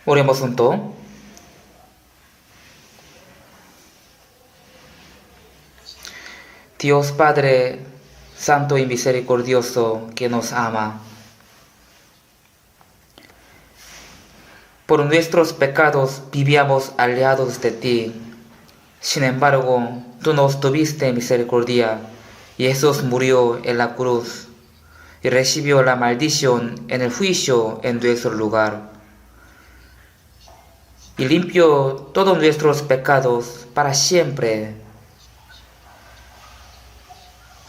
Oremos juntos. Dios Padre Santo y Misericordioso, que nos ama, por nuestros pecados vivíamos alejados de ti. Sin embargo, tú nos tuviste misericordia, y Jesús murió en la cruz y recibió la maldición en el juicio en nuestro lugar, y limpió todos nuestros pecados para siempre.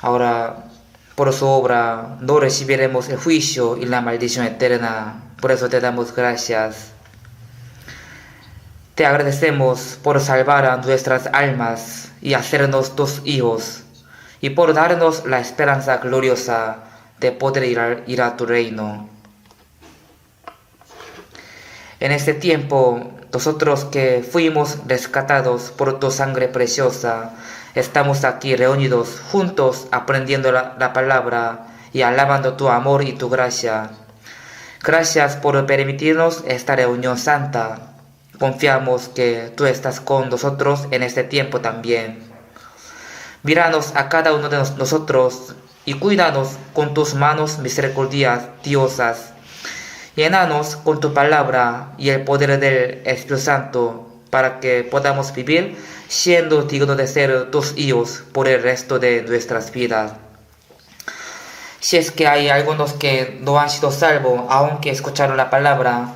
Ahora, por su obra, no recibiremos el juicio y la maldición eterna. Por eso te damos gracias. Te agradecemos por salvar a nuestras almas y hacernos tus hijos, y por darnos la esperanza gloriosa de poder ir a tu reino. En este tiempo, nosotros que fuimos rescatados por tu sangre preciosa, estamos aquí reunidos juntos aprendiendo la palabra y alabando tu amor y tu gracia. Gracias por permitirnos esta reunión santa. Confiamos que tú estás con nosotros en este tiempo también. Míranos a cada uno de nosotros y cuídanos con tus manos misericordiosas. Llénanos con tu palabra y el poder del Espíritu Santo para que podamos vivir siendo dignos de ser tus hijos por el resto de nuestras vidas. Si es que hay algunos que no han sido salvos aunque escucharon la palabra,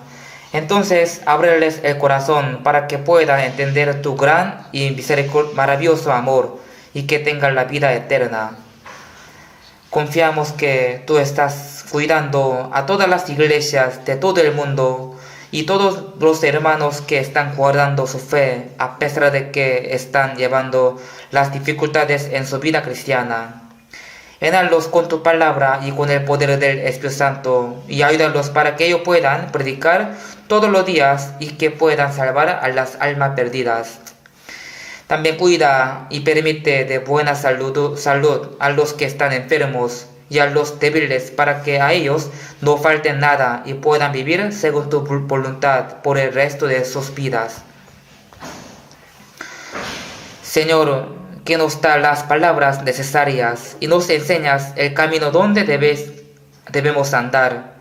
entonces ábreles el corazón para que puedan entender tu gran y maravilloso amor y que tengan la vida eterna. Confiamos que tú estás cuidando a todas las iglesias de todo el mundo y todos los hermanos que están guardando su fe a pesar de que están llevando las dificultades en su vida cristiana. Llénalos con tu palabra y con el poder del Espíritu Santo y ayúdalos para que ellos puedan predicar todos los días y que puedan salvar a las almas perdidas. También cuida y permite de buena salud a los que están enfermos y a los débiles para que a ellos no falte nada y puedan vivir según tu voluntad por el resto de sus vidas. Señor, que nos da las palabras necesarias y nos enseñas el camino donde debemos andar.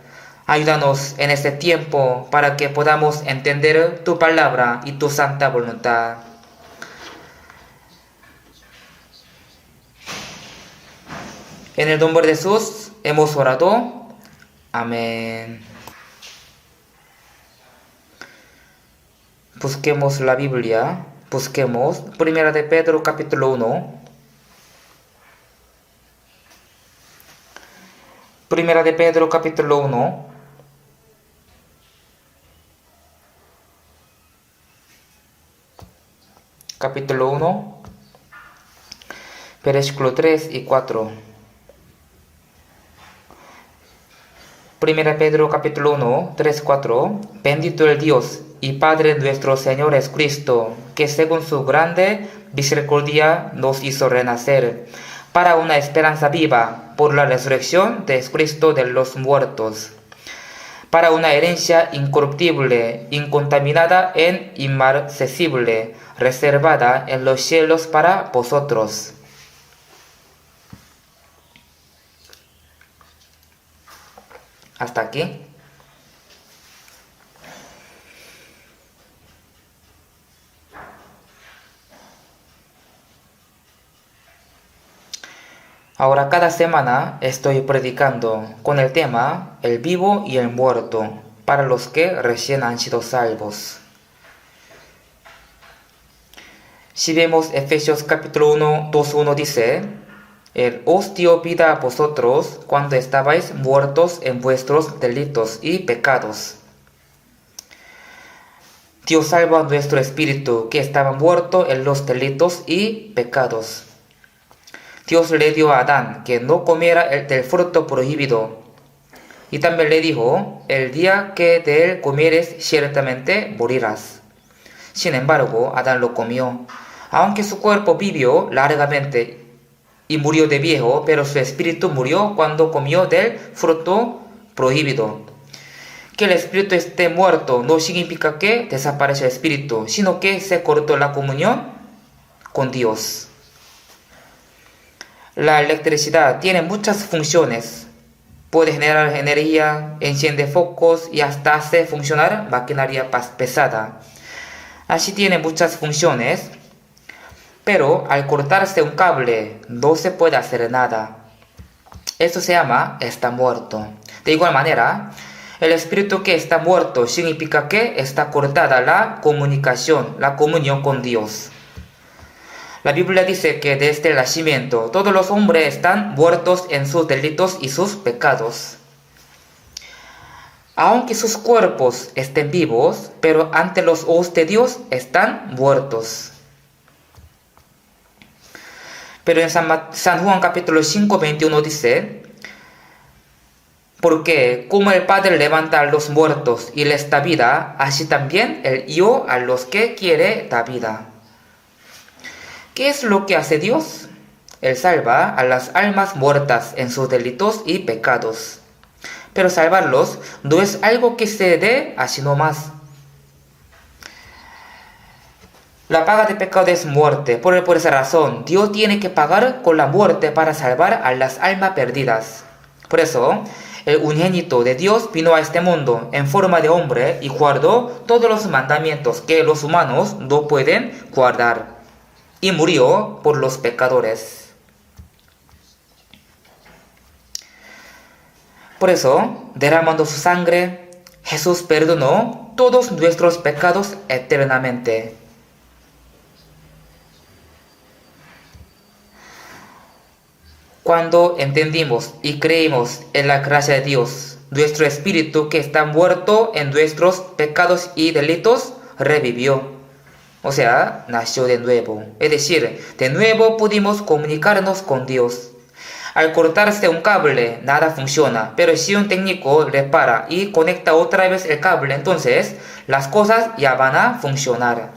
Ayúdanos en este tiempo para que podamos entender tu palabra y tu santa voluntad. En el nombre de Jesús hemos orado. Amén. Busquemos la Biblia. Busquemos Primera de Pedro capítulo 1. Primera de Pedro capítulo 1. Capítulo 1. Versículo 3 y 4. Primera Pedro capítulo 1, 3, 4. Bendito el Dios y Padre nuestro Señor Jesucristo, que según su grande misericordia nos hizo renacer para una esperanza viva por la resurrección de Jesucristo de los muertos, para una herencia incorruptible, incontaminada e inmarcesible, reservada en los cielos para vosotros. Hasta aquí. Ahora cada semana estoy predicando con el tema el vivo y el muerto para los que recién han sido salvos. Si vemos Efesios capítulo 1, 2:1 dice: Él os dio vida a vosotros cuando estabais muertos en vuestros delitos y pecados. Dios salva a nuestro espíritu que estaba muerto en los delitos y pecados. Dios le dio a Adán que no comiera del fruto prohibido. Y también le dijo: el día que de él comieres, ciertamente morirás. Sin embargo, Adán lo comió, aunque su cuerpo vivió largamente y murió de viejo, pero su espíritu murió cuando comió del fruto prohibido. Que el espíritu esté muerto no significa que desaparece el espíritu, sino que se cortó la comunión con Dios. La electricidad tiene muchas funciones. Puede generar energía, enciende focos y hasta hace funcionar maquinaria pesada. Así tiene muchas funciones, pero al cortarse un cable no se puede hacer nada. Esto se llama está muerto. De igual manera, el espíritu que está muerto significa que está cortada la comunicación, la comunión con Dios. La Biblia dice que desde el nacimiento todos los hombres están muertos en sus delitos y sus pecados. Aunque sus cuerpos estén vivos, pero ante los ojos de Dios están muertos. Pero en San Juan capítulo 5, 21 dice: porque como el Padre levanta a los muertos y les da vida, así también el Hijo a los que quiere da vida. ¿Qué es lo que hace Dios? Él salva a las almas muertas en sus delitos y pecados. Pero salvarlos no es algo que se dé así nomás. La paga de pecado es muerte. Por esa razón, Dios tiene que pagar con la muerte para salvar a las almas perdidas. Por eso, el unigénito de Dios vino a este mundo en forma de hombre y guardó todos los mandamientos que los humanos no pueden guardar. Y murió por los pecadores. Por eso, derramando su sangre, Jesús perdonó todos nuestros pecados eternamente. Cuando entendimos y creímos en la gracia de Dios, nuestro espíritu que está muerto en nuestros pecados y delitos revivió. O sea, nació de nuevo. Es decir, de nuevo pudimos comunicarnos con Dios. Al cortarse un cable, nada funciona. Pero si un técnico repara y conecta otra vez el cable, entonces las cosas ya van a funcionar.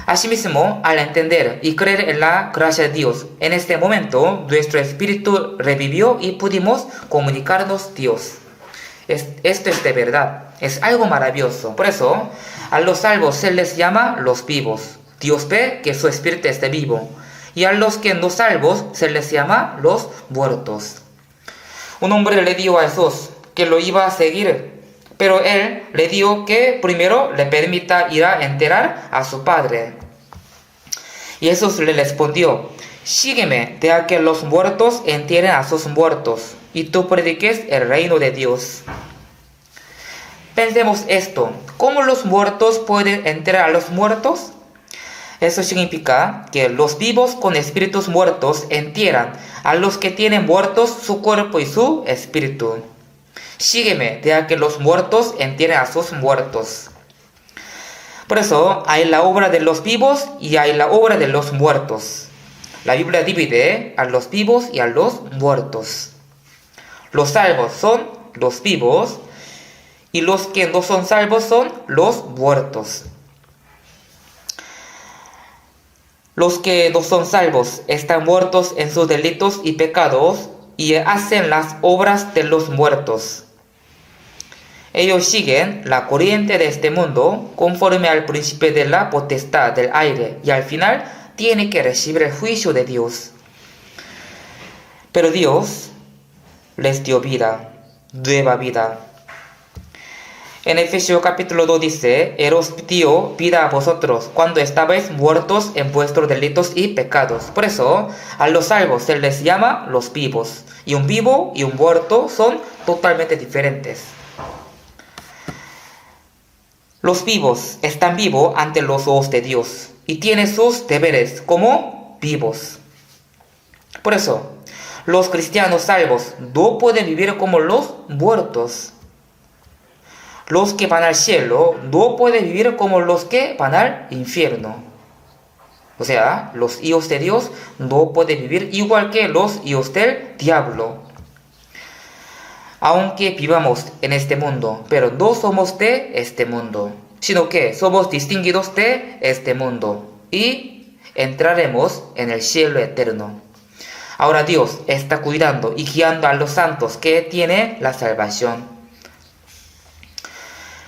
Asimismo, al entender y creer en la gracia de Dios, en este momento nuestro espíritu revivió y pudimos comunicarnos Dios. Esto es de verdad, es algo maravilloso. Por eso, a los salvos se les llama los vivos. Dios ve que su espíritu esté vivo. Y a los que no salvos se les llama los muertos. Un hombre le dijo a Jesús que lo iba a seguir, pero él le dijo que primero le permita ir a enterrar a su padre. Y Jesús le respondió: sígueme, deja que los muertos entierren a sus muertos, y tú prediques el reino de Dios. Pensemos esto: ¿cómo los muertos pueden enterrar a los muertos? Eso significa que los vivos con espíritus muertos entierran a los que tienen muertos su cuerpo y su espíritu. Sígueme, deja que los muertos entierren a sus muertos. Por eso hay la obra de los vivos y hay la obra de los muertos. La Biblia divide a los vivos y a los muertos. Los salvos son los vivos y los que no son salvos son los muertos. Los que no son salvos están muertos en sus delitos y pecados y hacen las obras de los muertos. Ellos siguen la corriente de este mundo conforme al principio de la potestad del aire y al final tienen que recibir el juicio de Dios. Pero Dios les dio vida, nueva vida. En Efesios capítulo 2 dice: Él os dio vida a vosotros cuando estabais muertos en vuestros delitos y pecados. Por eso a los salvos se les llama los vivos. Y un vivo y un muerto son totalmente diferentes. Los vivos están vivos ante los ojos de Dios y tienen sus deberes como vivos. Por eso, los cristianos salvos no pueden vivir como los muertos. Los que van al cielo no pueden vivir como los que van al infierno. O sea, los hijos de Dios no pueden vivir igual que los hijos del diablo. Aunque vivamos en este mundo, pero no somos de este mundo, sino que somos distinguidos de este mundo y entraremos en el cielo eterno. Ahora Dios está cuidando y guiando a los santos que tienen la salvación.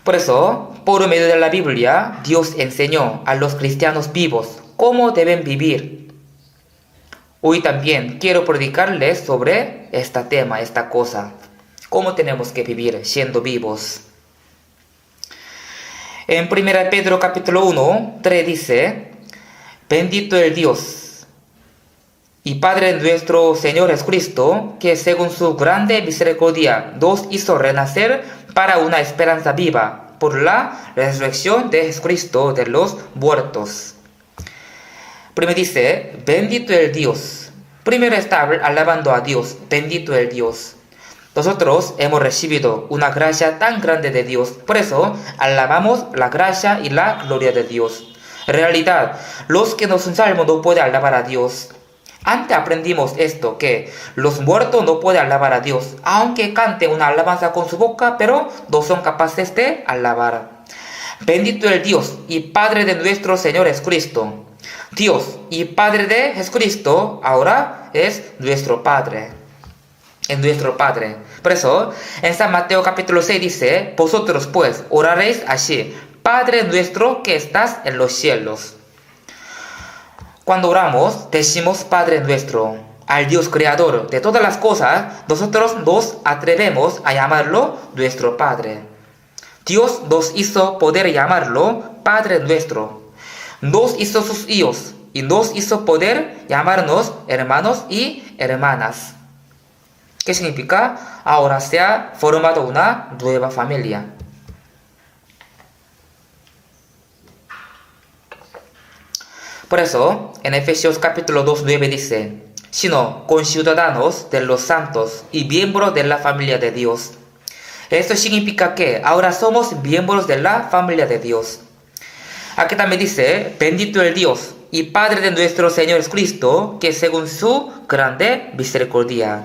Por eso, por medio de la Biblia, Dios enseñó a los cristianos vivos cómo deben vivir. Hoy también quiero predicarles sobre este tema, esta cosa. Cómo tenemos que vivir siendo vivos. En 1 Pedro capítulo 1, 3 dice: bendito el Dios y Padre de nuestro Señor Jesucristo, que según su grande misericordia nos hizo renacer para una esperanza viva por la resurrección de Jesucristo de los muertos. Primero dice, bendito el Dios. Primero está alabando a Dios, bendito el Dios. Nosotros hemos recibido una gracia tan grande de Dios, por eso alabamos la gracia y la gloria de Dios. En realidad, los que no son salvos no pueden alabar a Dios. Antes aprendimos esto, que los muertos no pueden alabar a Dios, aunque canten una alabanza con su boca, pero no son capaces de alabar. Bendito el Dios y Padre de nuestro Señor Jesucristo. Dios y Padre de Jesucristo ahora es nuestro Padre. Es nuestro Padre. Por eso, en San Mateo capítulo 6 dice, vosotros pues oraréis así, Padre nuestro que estás en los cielos. Cuando oramos, decimos Padre nuestro, al Dios creador de todas las cosas, nosotros nos atrevemos a llamarlo nuestro Padre. Dios nos hizo poder llamarlo Padre nuestro. Nos hizo sus hijos y nos hizo poder llamarnos hermanos y hermanas. ¿Qué significa? Ahora se ha formado una nueva familia. Por eso, en Efesios capítulo 2, 9 dice, sino conciudadanos de los santos y miembros de la familia de Dios. Esto significa que ahora somos miembros de la familia de Dios. Aquí también dice, bendito el Dios y Padre de nuestro Señor Jesucristo, que según su grande misericordia.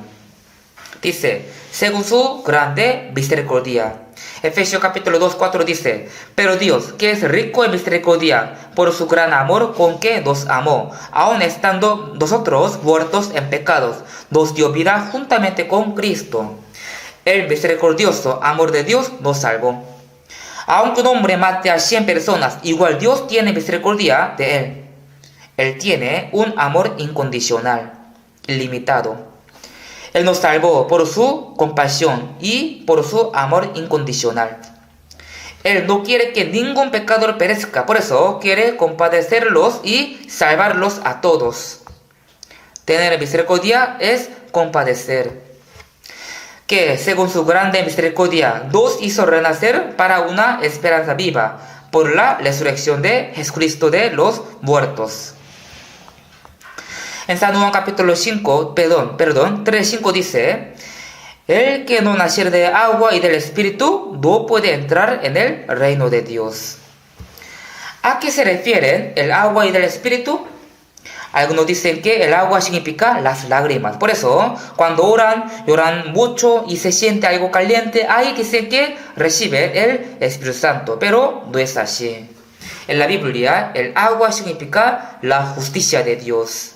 Dice, según su grande misericordia. Efesios capítulo 2, 4 dice, pero Dios, que es rico en misericordia, por su gran amor con que nos amó, aun estando nosotros muertos en pecados, nos dio vida juntamente con Cristo. El misericordioso amor de Dios nos salvó. Aunque un hombre mate a 100 personas, igual Dios tiene misericordia de él. Él tiene un amor incondicional, ilimitado. Él nos salvó por su compasión y por su amor incondicional. Él no quiere que ningún pecador perezca, por eso quiere compadecerlos y salvarlos a todos. Tener misericordia es compadecer. Que según su grande misericordia nos hizo renacer para una esperanza viva por la resurrección de Jesucristo de los muertos. En San Juan capítulo 3:5 dice, el que no naciere de agua y del Espíritu no puede entrar en el reino de Dios. ¿A qué se refieren el agua y del Espíritu? Algunos dicen que el agua significa las lágrimas. Por eso, cuando lloran mucho y se siente algo caliente, ahí dicen que recibe el Espíritu Santo. Pero no es así. En la Biblia, el agua significa la justicia de Dios.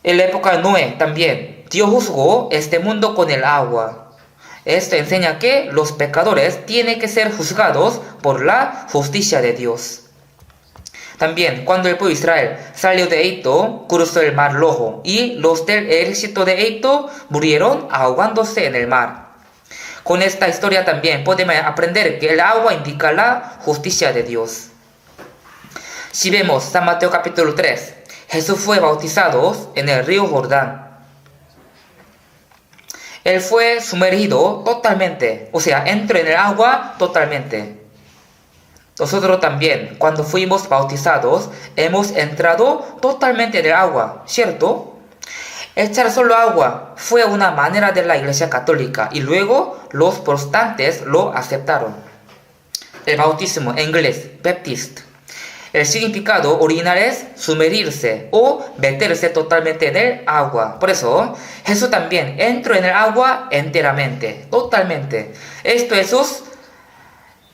En la época de Noé también, Dios juzgó este mundo con el agua. Esto enseña que los pecadores tienen que ser juzgados por la justicia de Dios. También, cuando el pueblo de Israel salió de Egipto, cruzó el mar Rojo y los del ejército de Egipto murieron ahogándose en el mar. Con esta historia también podemos aprender que el agua indica la justicia de Dios. Si vemos San Mateo capítulo 3, Jesús fue bautizado en el río Jordán. Él fue sumergido totalmente, o sea, entró en el agua totalmente. Nosotros también, cuando fuimos bautizados, hemos entrado totalmente en el agua, ¿cierto? Echar solo agua fue una manera de la Iglesia Católica y luego los protestantes lo aceptaron. El bautismo en inglés, Baptist. El significado original es sumergirse o meterse totalmente en el agua. Por eso, Jesús también entró en el agua enteramente, totalmente.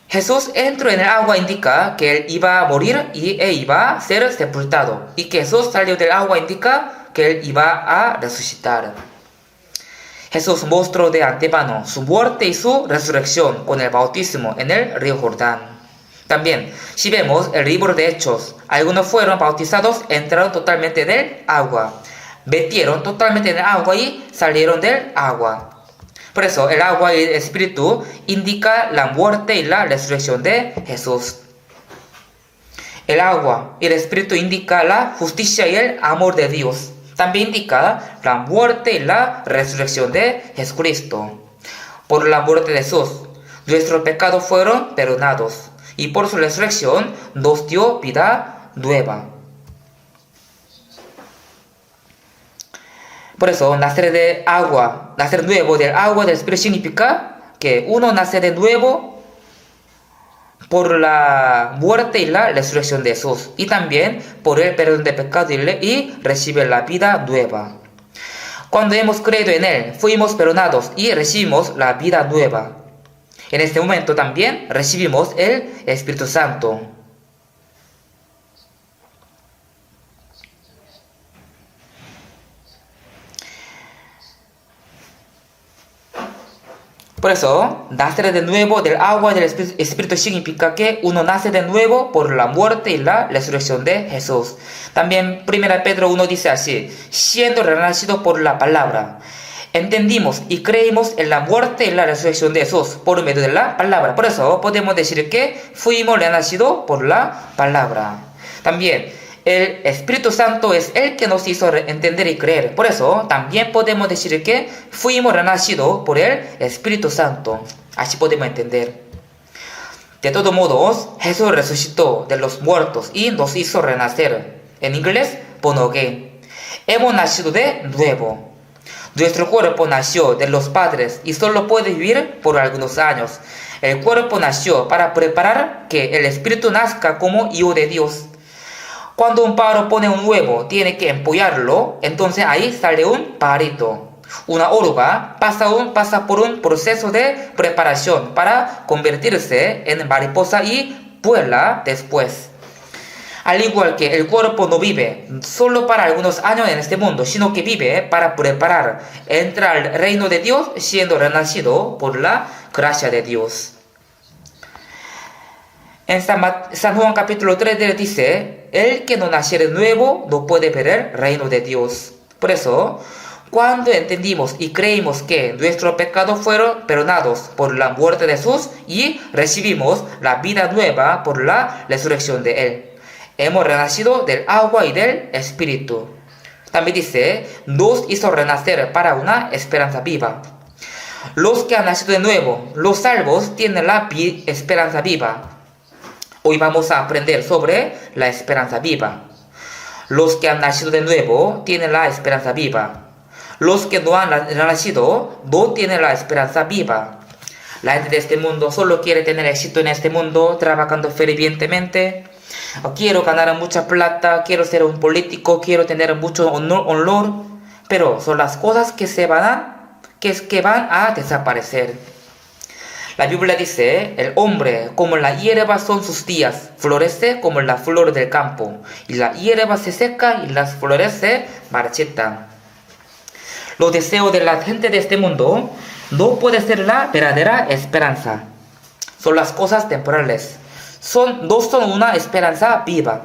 Jesús entró en el agua indica que él iba a morir e iba a ser sepultado. Y que Jesús salió del agua indica que él iba a resucitar. Jesús mostró de antemano su muerte y su resurrección con el bautismo en el río Jordán. También, si vemos el libro de Hechos, algunos fueron bautizados, entraron totalmente del agua, metieron totalmente en el agua y salieron del agua. Por eso, el agua y el espíritu indica la muerte y la resurrección de Jesús. El agua y el espíritu indica la justicia y el amor de Dios. También indica la muerte y la resurrección de Jesucristo. Por la muerte de Jesús, nuestros pecados fueron perdonados. Y por su resurrección nos dio vida nueva. Por eso, nacer de agua, nacer nuevo del agua del Espíritu significa que uno nace de nuevo por la muerte y la resurrección de Jesús. Y también por el perdón de pecado y recibe la vida nueva. Cuando hemos creído en Él, fuimos perdonados y recibimos la vida nueva. En este momento también recibimos el Espíritu Santo. Por eso, nacer de nuevo del agua del Espíritu significa que uno nace de nuevo por la muerte y la resurrección de Jesús. También 1 Pedro 1 dice así, siendo renacido por la palabra. Entendimos y creímos en la muerte y la resurrección de Jesús por medio de la palabra. Por eso podemos decir que fuimos renacidos por la palabra. También el Espíritu Santo es el que nos hizo entender y creer. Por eso también podemos decir que fuimos renacidos por el Espíritu Santo. Así podemos entender. De todos modos, Jesús resucitó de los muertos y nos hizo renacer. En inglés, born again. Hemos nacido de nuevo. Nuestro cuerpo nació de los padres y solo puede vivir por algunos años. El cuerpo nació para preparar que el espíritu nazca como hijo de Dios. Cuando un pájaro pone un huevo, tiene que empollarlo, entonces ahí sale un pajarito. Una oruga pasa por un proceso de preparación para convertirse en mariposa y vuela después. Al igual que el cuerpo no vive solo para algunos años en este mundo, sino que vive para preparar, entrar al reino de Dios siendo renacido por la gracia de Dios. En San Juan capítulo 3 dice, el que no naciere nuevo no puede ver el reino de Dios. Por eso, cuando entendimos y creímos que nuestros pecados fueron perdonados por la muerte de Jesús y recibimos la vida nueva por la resurrección de Él. Hemos renacido del agua y del espíritu. También dice, nos hizo renacer para una esperanza viva. Los que han nacido de nuevo, los salvos, tienen la esperanza viva. Hoy vamos a aprender sobre la esperanza viva. Los que han nacido de nuevo tienen la esperanza viva. Los que no han nacido no tienen la esperanza viva. La gente de este mundo solo quiere tener éxito en este mundo, trabajando fervientemente. Quiero ganar mucha plata, quiero ser un político, quiero tener mucho honor, pero son las cosas que van a desaparecer. La Biblia dice, el hombre como la hierba son sus días, florece como la flor del campo, y la hierba se seca y las flores se marchitan. Los deseos de la gente de este mundo no pueden ser la verdadera esperanza. Son las cosas temporales. No son una esperanza viva.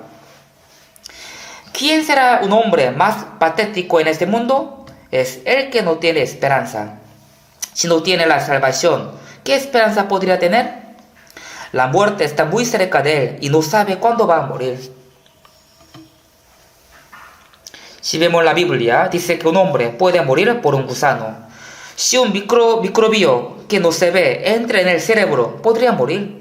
¿Quién será un hombre más patético en este mundo? Es el que no tiene esperanza. Si no tiene la salvación, ¿qué esperanza podría tener? La muerte está muy cerca de él y no sabe cuándo va a morir. Si vemos la Biblia, dice que un hombre puede morir por un gusano. Si un microbio que no se ve entra en el cerebro, podría morir.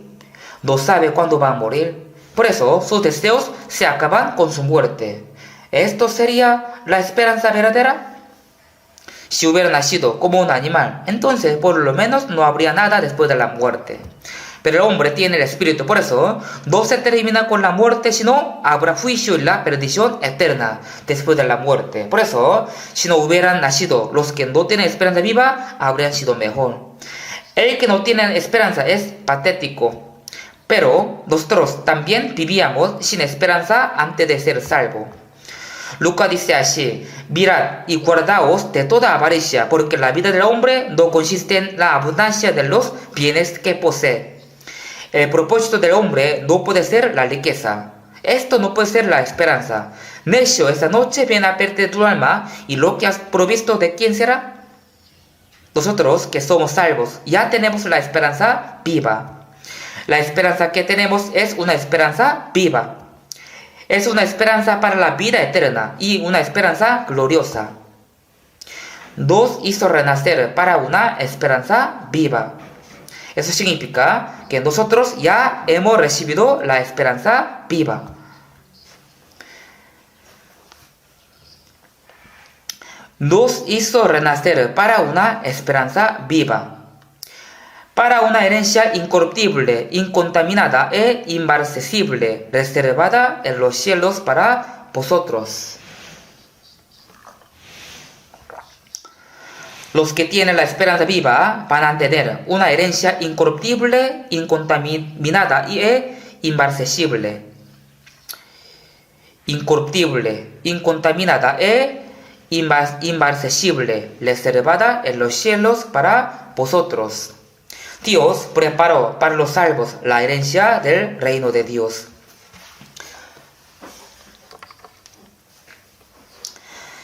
No sabe cuándo va a morir. Por eso sus deseos se acaban con su muerte. ¿Esto sería la esperanza verdadera? Si hubiera nacido como un animal, entonces por lo menos no habría nada después de la muerte. Pero el hombre tiene el espíritu, por eso no se termina con la muerte, sino habrá juicio y la perdición eterna después de la muerte. Por eso, si no hubieran nacido los que no tienen esperanza viva, habrían sido mejor. El que no tiene esperanza es patético. Pero nosotros también vivíamos sin esperanza antes de ser salvos. Lucas dice así: mirad y guardaos de toda avaricia, porque la vida del hombre no consiste en la abundancia de los bienes que posee. El propósito del hombre no puede ser la riqueza. Esto no puede ser la esperanza. Necio, esta noche viene a perder tu alma, y lo que has provisto, ¿de quién será? Nosotros, que somos salvos, ya tenemos la esperanza viva. La esperanza que tenemos es una esperanza viva. Es una esperanza para la vida eterna y una esperanza gloriosa. Nos hizo renacer para una esperanza viva. Eso significa que nosotros ya hemos recibido la esperanza viva. Nos hizo renacer para una esperanza viva, para una herencia incorruptible, incontaminada e inmarcesible, reservada en los cielos para vosotros. Los que tienen la esperanza viva van a tener una herencia incorruptible, incontaminada e inmarcesible. Incorruptible, incontaminada e inmarcesible, reservada en los cielos para vosotros. Dios preparó para los salvos la herencia del reino de Dios.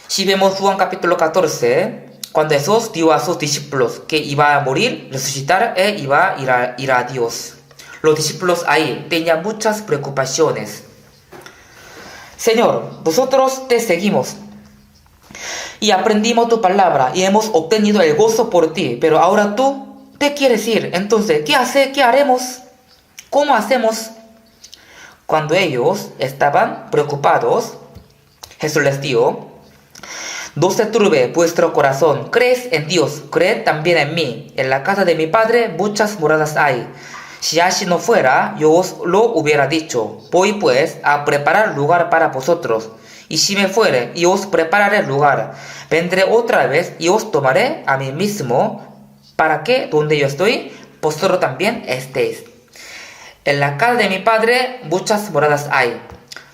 Si vemos Juan capítulo 14, cuando Jesús dio a sus discípulos que iba a morir, resucitar e iba a ir a Dios. Los discípulos ahí tenían muchas preocupaciones. Señor, nosotros te seguimos y aprendimos tu palabra y hemos obtenido el gozo por ti, pero ahora tú te quieres ir. Entonces, ¿qué haremos? ¿Cómo hacemos? Cuando ellos estaban preocupados, Jesús les dijo: no se turbe vuestro corazón, creed en Dios, creed también en mí. En la casa de mi Padre muchas moradas hay. Si así no fuera, yo os lo hubiera dicho. Voy pues a preparar lugar para vosotros. Y si me fuere y os prepararé lugar, vendré otra vez y os tomaré a mí mismo, para que donde yo estoy, vosotros también estéis. En la casa de mi Padre muchas moradas hay.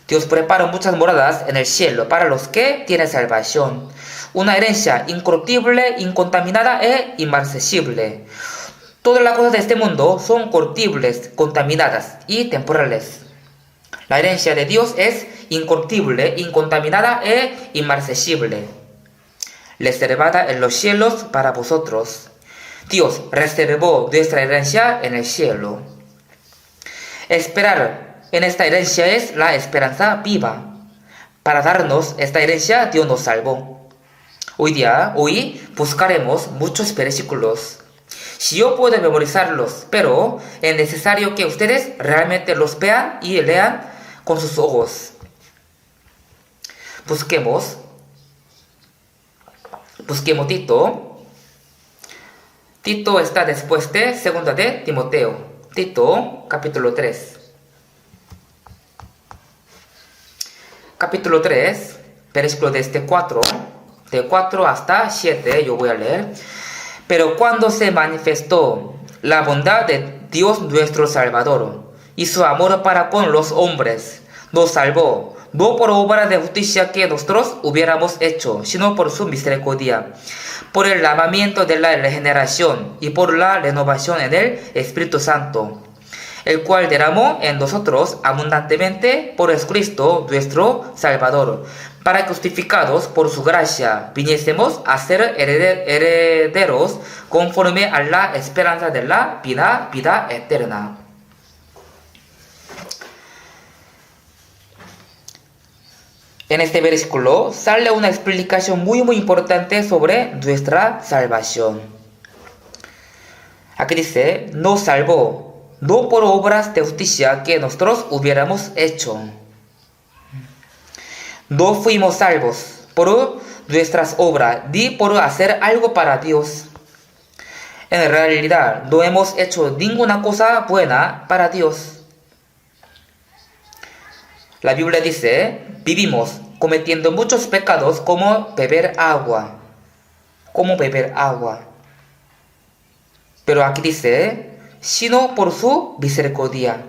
Dios prepara muchas moradas en el cielo para los que tienen salvación. Una herencia incorruptible, incontaminada e inmarcesible. Todas las cosas de este mundo son corruptibles, contaminadas y temporales. La herencia de Dios es incorruptible, incontaminada e inmarcesible, reservada en los cielos para vosotros. Dios reservó nuestra herencia en el cielo. Esperar en esta herencia es la esperanza viva. Para darnos esta herencia, Dios nos salvó. Hoy buscaremos muchos versículos. Si yo puedo memorizarlos, pero es necesario que ustedes realmente los vean y lean con sus ojos. Busquemos Tito. Tito está después de segunda de Timoteo. Tito, capítulo 3. Capítulo 3, versículo desde 4, de 4 hasta 7, yo voy a leer. Pero cuando se manifestó la bondad de Dios nuestro Salvador y su amor para con los hombres, nos salvó, no por obra de justicia que nosotros hubiéramos hecho, sino por su misericordia, por el lavamiento de la regeneración y por la renovación en el Espíritu Santo, el cual derramó en nosotros abundantemente por Jesucristo nuestro Salvador, para que justificados por su gracia viniésemos a ser herederos conforme a la esperanza de la vida eterna. En este versículo sale una explicación muy importante sobre nuestra salvación. Aquí dice: nos salvó, no por obras de justicia que nosotros hubiéramos hecho. No fuimos salvos por nuestras obras, ni por hacer algo para Dios. En realidad, no hemos hecho ninguna cosa buena para Dios. La Biblia dice: vivimos cometiendo muchos pecados como beber agua. Pero aquí dice: sino por su misericordia.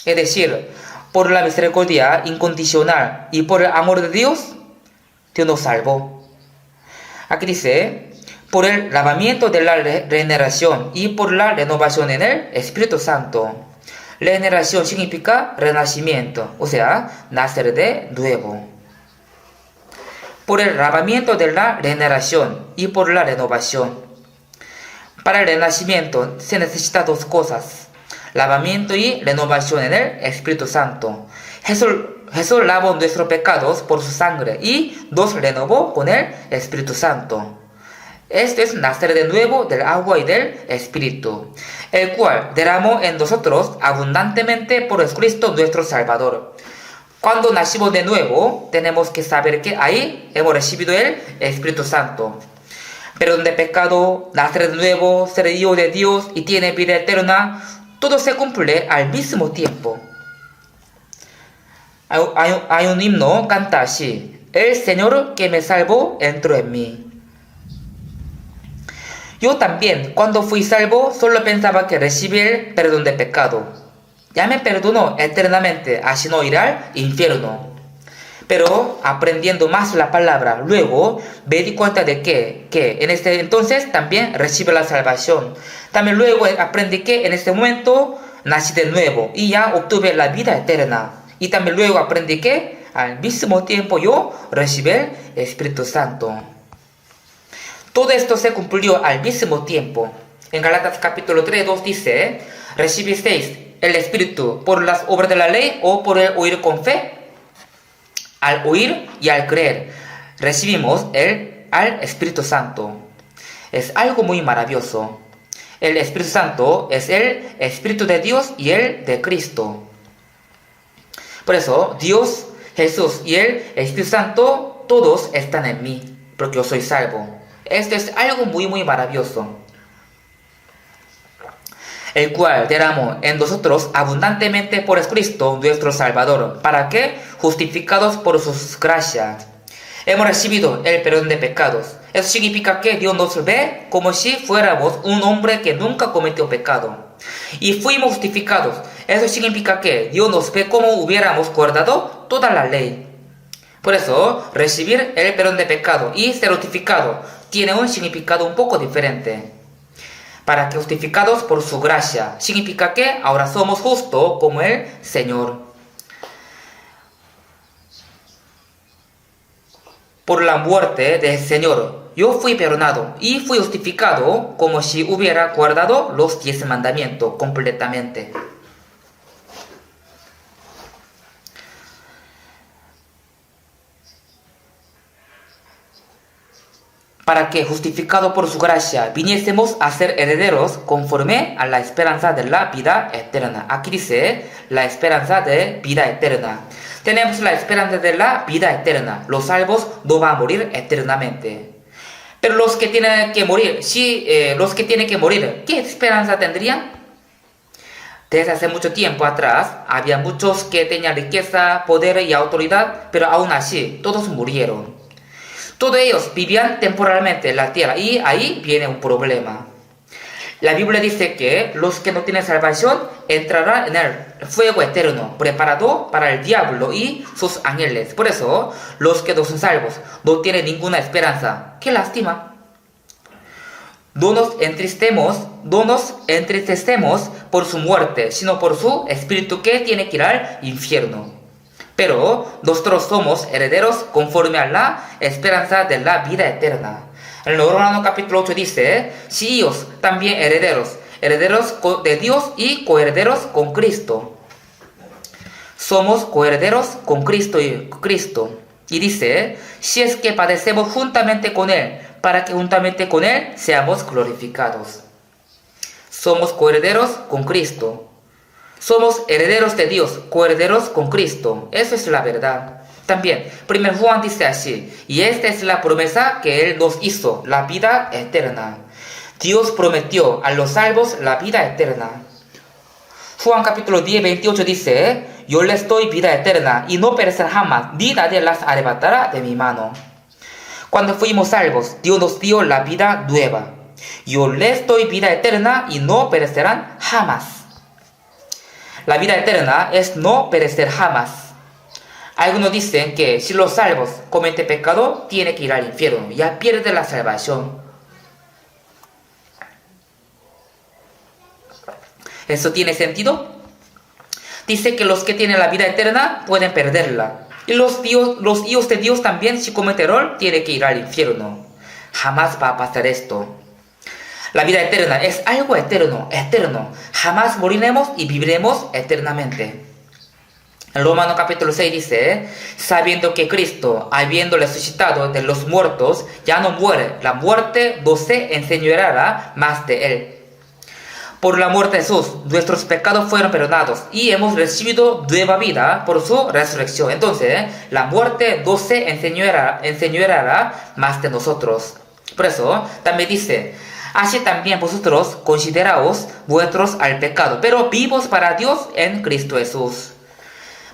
Es decir, por la misericordia incondicional y por el amor de Dios, Dios nos salvó. Aquí dice, por el lavamiento de la regeneración y por la renovación en el Espíritu Santo. Regeneración significa renacimiento, o sea, nacer de nuevo. Por el lavamiento de la regeneración y por la renovación. Para el renacimiento se necesita dos cosas, lavamiento y renovación en el Espíritu Santo. Jesús lavó nuestros pecados por su sangre y nos renovó con el Espíritu Santo. Esto es nacer de nuevo del agua y del Espíritu, el cual derramó en nosotros abundantemente por Cristo nuestro Salvador. Cuando nacimos de nuevo, tenemos que saber que ahí hemos recibido el Espíritu Santo. Perdón de pecado, nacer de nuevo, ser hijo de Dios y tiene vida eterna, todo se cumple al mismo tiempo. Hay un himno, canta así: el Señor que me salvó entró en mí. Yo también, cuando fui salvo, solo pensaba que recibí el perdón de pecado. Ya me perdonó eternamente, así no iré al infierno. Pero aprendiendo más la palabra, luego me di cuenta de que en este entonces también recibe la salvación. También luego aprendí que en este momento nací de nuevo y ya obtuve la vida eterna. Y también luego aprendí que al mismo tiempo yo recibí el Espíritu Santo. Todo esto se cumplió al mismo tiempo. En Gálatas capítulo 3, 2 dice, ¿recibisteis el Espíritu por las obras de la ley o por el oír con fe? Al oír y al creer, recibimos al Espíritu Santo. Es algo muy maravilloso. El Espíritu Santo es el Espíritu de Dios y el de Cristo. Por eso, Dios, Jesús y el Espíritu Santo, todos están en mí, porque yo soy salvo. Esto es algo muy maravilloso, el cual derramó en nosotros abundantemente por Cristo nuestro Salvador, para que, justificados por sus gracias, hemos recibido el perdón de pecados. Eso significa que Dios nos ve como si fuéramos un hombre que nunca cometió pecado. Y fuimos justificados. Eso significa que Dios nos ve como hubiéramos guardado toda la ley. Por eso, recibir el perdón de pecado y ser justificado tiene un significado un poco diferente. Para que justificados por su gracia, significa que ahora somos justos como el Señor. Por la muerte del Señor, yo fui perdonado y fui justificado como si hubiera guardado los 10 mandamientos completamente. Para que, justificado por su gracia, viniésemos a ser herederos conforme a la esperanza de la vida eterna. Aquí dice la esperanza de vida eterna. Tenemos la esperanza de la vida eterna. Los salvos no van a morir eternamente. Pero los que tienen que morir, ¿qué esperanza tendrían? Desde hace mucho tiempo atrás, había muchos que tenían riqueza, poder y autoridad, pero aún así, todos murieron. Todos ellos vivían temporalmente en la tierra y ahí viene un problema. La Biblia dice que los que no tienen salvación entrarán en el fuego eterno preparado para el diablo y sus ángeles. Por eso, los que no son salvos no tienen ninguna esperanza. ¡Qué lástima! No nos entristecemos por su muerte, sino por su espíritu que tiene que ir al infierno. Pero nosotros somos herederos conforme a la esperanza de la vida eterna. En Romanos capítulo 8 dice, si ellos también herederos de Dios y coherederos con Cristo. Somos coherederos con Cristo y dice, si es que padecemos juntamente con Él, para que juntamente con Él seamos glorificados. Somos coherederos con Cristo. Somos herederos de Dios, coherederos con Cristo. Eso es la verdad. También, 1 Juan dice así, y esta es la promesa que Él nos hizo, la vida eterna. Dios prometió a los salvos la vida eterna. Juan capítulo 10, 28 dice, yo les doy vida eterna y no perecerán jamás, ni nadie las arrebatará de mi mano. Cuando fuimos salvos, Dios nos dio la vida nueva. Yo les doy vida eterna y no perecerán jamás. La vida eterna es no perecer jamás. Algunos dicen que si los salvos cometen pecado, tiene que ir al infierno, ya pierde la salvación. ¿Eso tiene sentido? Dice que los que tienen la vida eterna pueden perderla. Y los hijos de Dios también, si cometen error, tienen que ir al infierno. Jamás va a pasar esto. La vida eterna es algo eterno, eterno. Jamás moriremos y viviremos eternamente. En Romanos capítulo 6 dice, sabiendo que Cristo, habiendo resucitado de los muertos, ya no muere, la muerte no se enseñoreará más de él. Por la muerte de Jesús, nuestros pecados fueron perdonados y hemos recibido nueva vida por su resurrección. Entonces, la muerte no se enseñoreará más de nosotros. Por eso, también dice, así también vosotros consideraos vuestros al pecado, pero vivos para Dios en Cristo Jesús.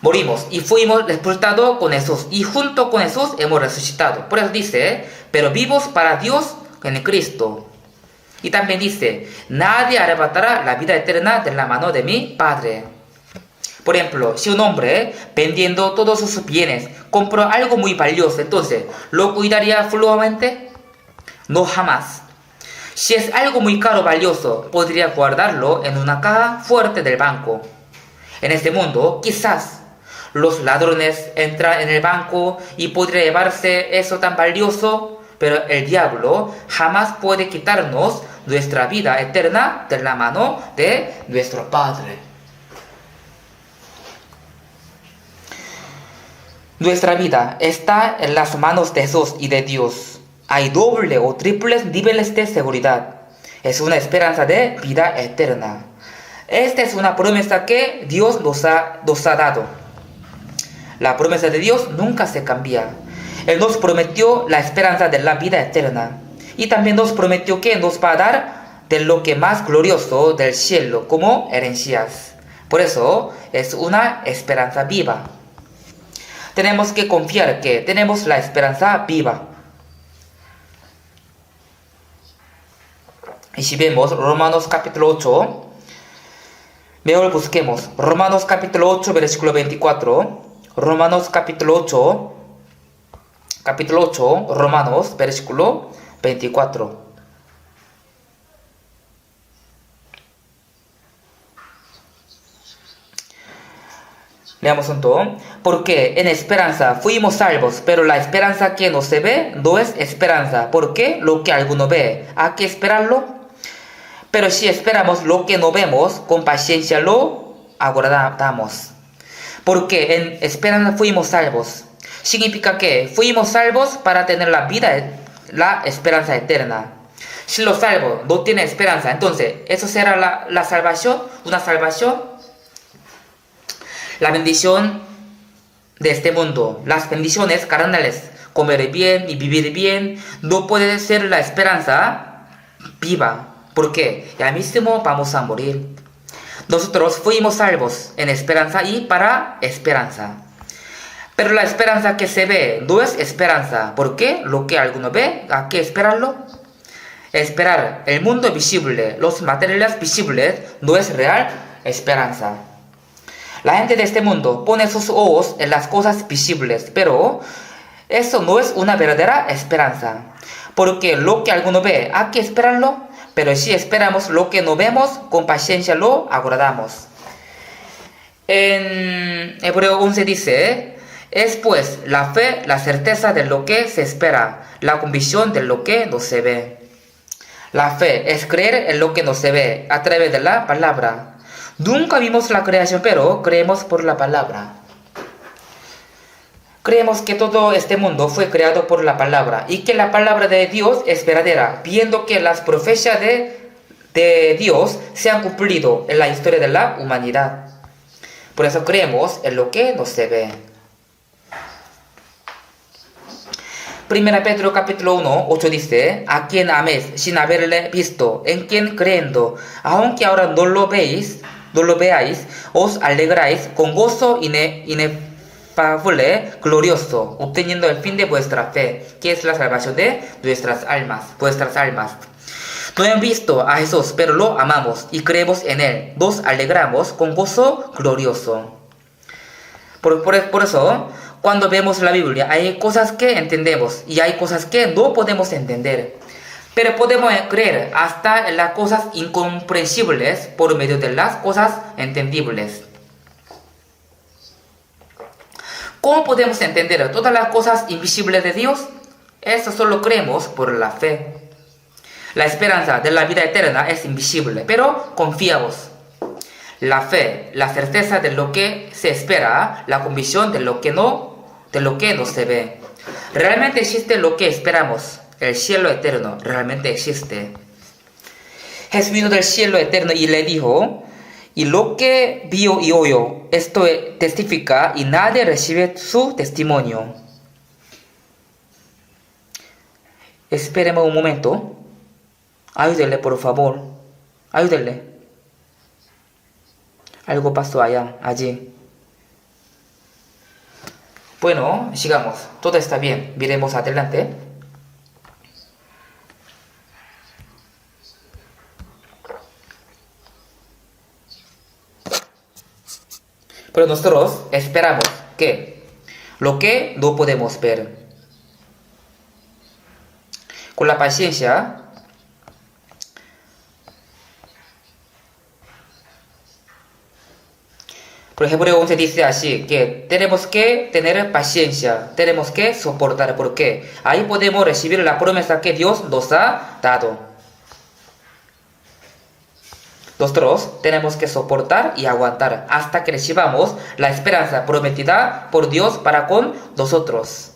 Morimos y fuimos sepultados con Jesús y junto con Jesús hemos resucitado. Por eso dice, pero vivos para Dios en Cristo. Y también dice, nadie arrebatará la vida eterna de la mano de mi Padre. Por ejemplo, si un hombre, vendiendo todos sus bienes, compró algo muy valioso, entonces, ¿lo cuidaría fluidamente? No, jamás. Si es algo muy caro o valioso, podría guardarlo en una caja fuerte del banco. En este mundo, quizás, los ladrones entran en el banco y podrían llevarse eso tan valioso, pero el diablo jamás puede quitarnos nuestra vida eterna de la mano de nuestro Padre. Nuestra vida está en las manos de Jesús y de Dios. Hay doble o triples niveles de seguridad. Es una esperanza de vida eterna. Esta es una promesa que Dios nos ha dado. La promesa de Dios nunca se cambia. Él nos prometió la esperanza de la vida eterna. Y también nos prometió que nos va a dar de lo que más glorioso del cielo como herencias. Por eso es una esperanza viva. Tenemos que confiar que tenemos la esperanza viva. Y si vemos Romanos capítulo 8, mejor busquemos Romanos capítulo 8 versículo 24. Romanos capítulo 8, Romanos versículo 24. Leamos junto. Porque en esperanza fuimos salvos, pero la esperanza que no se ve no es esperanza. Porque lo que alguno ve, ¿hay que esperarlo? Pero si esperamos lo que no vemos, con paciencia lo aguardamos. Porque en esperanza fuimos salvos. Significa que fuimos salvos para tener la vida, la esperanza eterna. Si los salvos no tienen esperanza, entonces, ¿eso será la salvación? ¿Una salvación? La bendición de este mundo, las bendiciones carnales, comer bien y vivir bien, no puede ser la esperanza viva. ¿Por qué? Ya mismo vamos a morir. Nosotros fuimos salvos en esperanza y para esperanza. Pero la esperanza que se ve no es esperanza. ¿Por qué? Lo que alguno ve, ¿hay que esperarlo? Esperar el mundo visible, los materiales visibles, no es real esperanza. La gente de este mundo pone sus ojos en las cosas visibles, pero eso no es una verdadera esperanza. Porque lo que alguno ve, hay que esperarlo, pero si esperamos lo que no vemos, con paciencia lo aguardamos. En Hebreo 11 dice, es pues la fe, la certeza de lo que se espera, la convicción de lo que no se ve. La fe es creer en lo que no se ve a través de la palabra. Nunca vimos la creación, pero creemos por la palabra. Creemos que todo este mundo fue creado por la palabra y que la palabra de Dios es verdadera, viendo que las profecías de Dios se han cumplido en la historia de la humanidad. Por eso creemos en lo que no se ve. 1 Pedro capítulo 1, 8 dice, a quien améis sin haberle visto, en quien creyendo, aunque ahora no lo veáis, os alegráis con gozo inefable, glorioso, obteniendo el fin de vuestra fe, que es la salvación de vuestras almas. No hemos visto a Jesús, pero lo amamos y creemos en Él. Nos alegramos con gozo glorioso. Por eso, cuando vemos la Biblia, hay cosas que entendemos y hay cosas que no podemos entender. Pero podemos creer hasta en las cosas incomprensibles por medio de las cosas entendibles. ¿Cómo podemos entender todas las cosas invisibles de Dios? Eso solo creemos por la fe. La esperanza de la vida eterna es invisible, pero confiamos. La fe, la certeza de lo que se espera, la convicción de lo que no se ve. Realmente existe lo que esperamos. El cielo eterno realmente existe. Jesús vino del cielo eterno y le dijo, y lo que vio y oyó, esto testifica y nadie recibe su testimonio. Esperemos un momento. Ayúdenle, por favor. Ayúdenle. Algo pasó allí. Bueno, sigamos. Todo está bien. Miremos adelante. Pero nosotros esperamos que lo que no podemos ver, con la paciencia, por ejemplo, Hebreo 11 dice así, que tenemos que tener paciencia, tenemos que soportar, porque ahí podemos recibir la promesa que Dios nos ha dado. Nosotros tenemos que soportar y aguantar hasta que recibamos la esperanza prometida por Dios para con nosotros.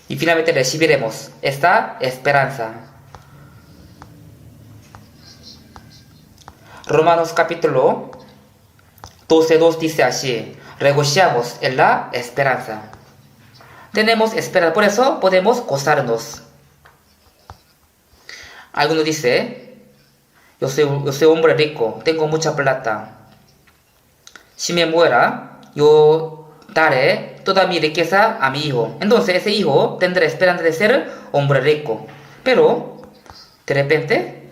Y finalmente recibiremos esta esperanza. Romanos capítulo 12:2 dice así, regocijamos en la esperanza. Tenemos esperanza, por eso podemos gozarnos. Alguno dice, yo soy hombre rico, tengo mucha plata. Si me muera, yo daré toda mi riqueza a mi hijo. Entonces ese hijo tendrá esperanza de ser hombre rico. Pero, de repente,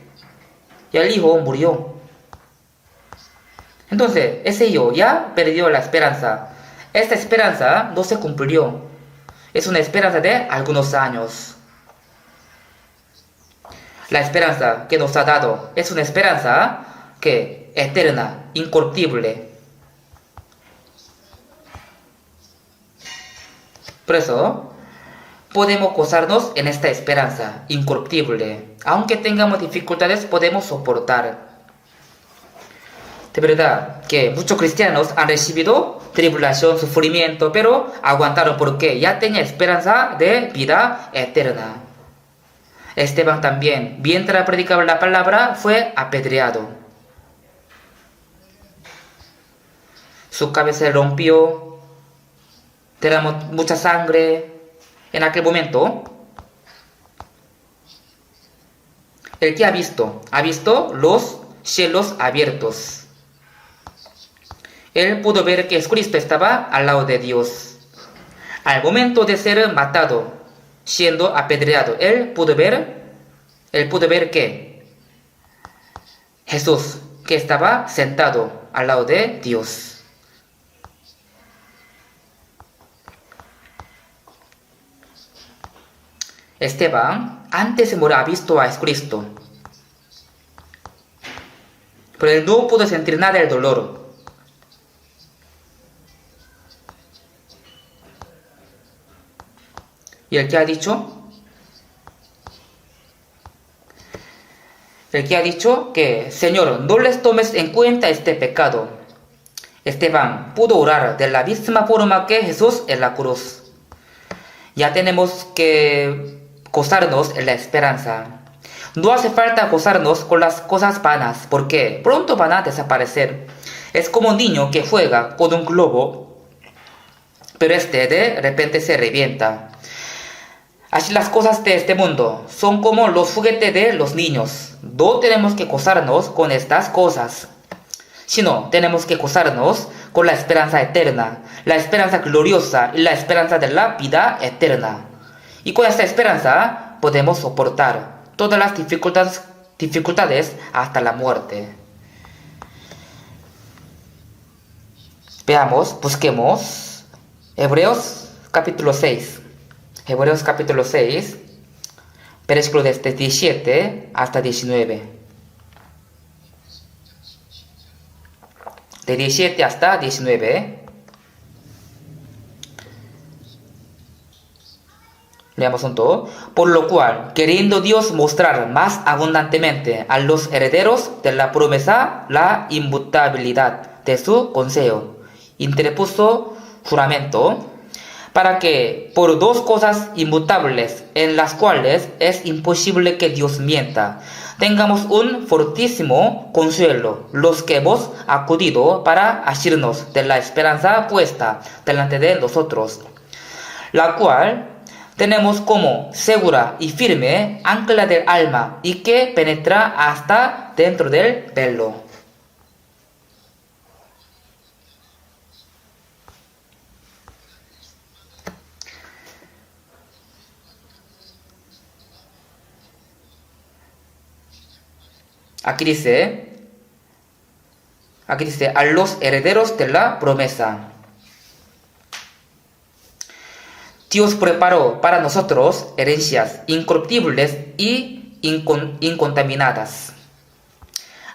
ya el hijo murió. Entonces, ese hijo ya perdió la esperanza. Esta esperanza no se cumplió. Es una esperanza de algunos años. La esperanza que nos ha dado es una esperanza que eterna, incorruptible. Por eso, podemos gozarnos en esta esperanza incorruptible. Aunque tengamos dificultades, podemos soportar. De verdad que muchos cristianos han recibido tribulación, sufrimiento, pero aguantaron porque ya tenía esperanza de vida eterna. Esteban también, mientras predicaba la palabra, fue apedreado. Su cabeza se rompió, derramó mucha sangre. En aquel momento, el que ha visto los cielos abiertos. Él pudo ver que Jesucristo estaba al lado de Dios. Al momento de ser matado, siendo apedreado, él pudo ver que Jesús, que estaba sentado al lado de Dios. Esteban, antes de morir, ha visto a Jesucristo, pero él no pudo sentir nada del dolor. ¿Y el que ha dicho? El que ha dicho que, Señor, no les tomes en cuenta este pecado. Esteban pudo orar de la misma forma que Jesús en la cruz. Ya tenemos que gozarnos en la esperanza. No hace falta gozarnos con las cosas vanas, porque pronto van a desaparecer. Es como un niño que juega con un globo, pero de repente se revienta. Así las cosas de este mundo son como los juguetes de los niños. No tenemos que gozarnos con estas cosas, sino tenemos que gozarnos con la esperanza eterna, la esperanza gloriosa y la esperanza de la vida eterna. Y con esta esperanza podemos soportar todas las dificultades hasta la muerte. Veamos, busquemos Hebreos capítulo 6. Hebreos capítulo 6, versículo desde 17 hasta 19. De 17 hasta 19. Leamos junto. Por lo cual, queriendo Dios mostrar más abundantemente a los herederos de la promesa la inmutabilidad de su consejo, interpuso juramento, para que por dos cosas inmutables en las cuales es imposible que Dios mienta, tengamos un fortísimo consuelo los que hemos acudido para asirnos de la esperanza puesta delante de nosotros, la cual tenemos como segura y firme ancla del alma y que penetra hasta dentro del velo. Aquí dice, a los herederos de la promesa. Dios preparó para nosotros herencias incorruptibles y incontaminadas.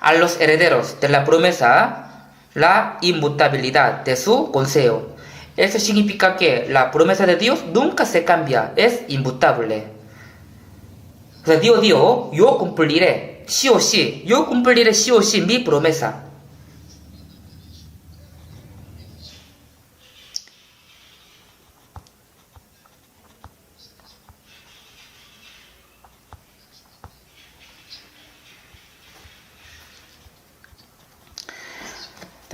A los herederos de la promesa, la inmutabilidad de su consejo. Eso significa que la promesa de Dios nunca se cambia, es inmutable. O sea, Dios dijo, yo cumpliré, sí o sí, yo cumpliré sí o sí mi promesa.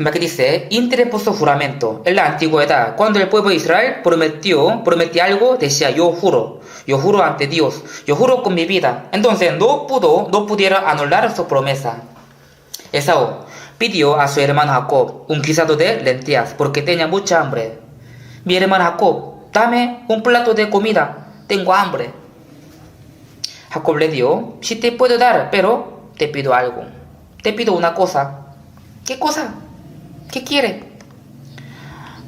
Aquí dice, interpuso juramento. En la antigüedad, cuando el pueblo de Israel prometía algo, decía, yo juro ante Dios, yo juro con mi vida. Entonces no pudiera anular su promesa. Esaú pidió a su hermano Jacob un guisado de lentejas porque tenía mucha hambre. Mi hermano Jacob, dame un plato de comida, tengo hambre. Jacob le dio, sí te puedo dar, pero te pido algo. Te pido una cosa. ¿Qué cosa? ¿Qué quiere?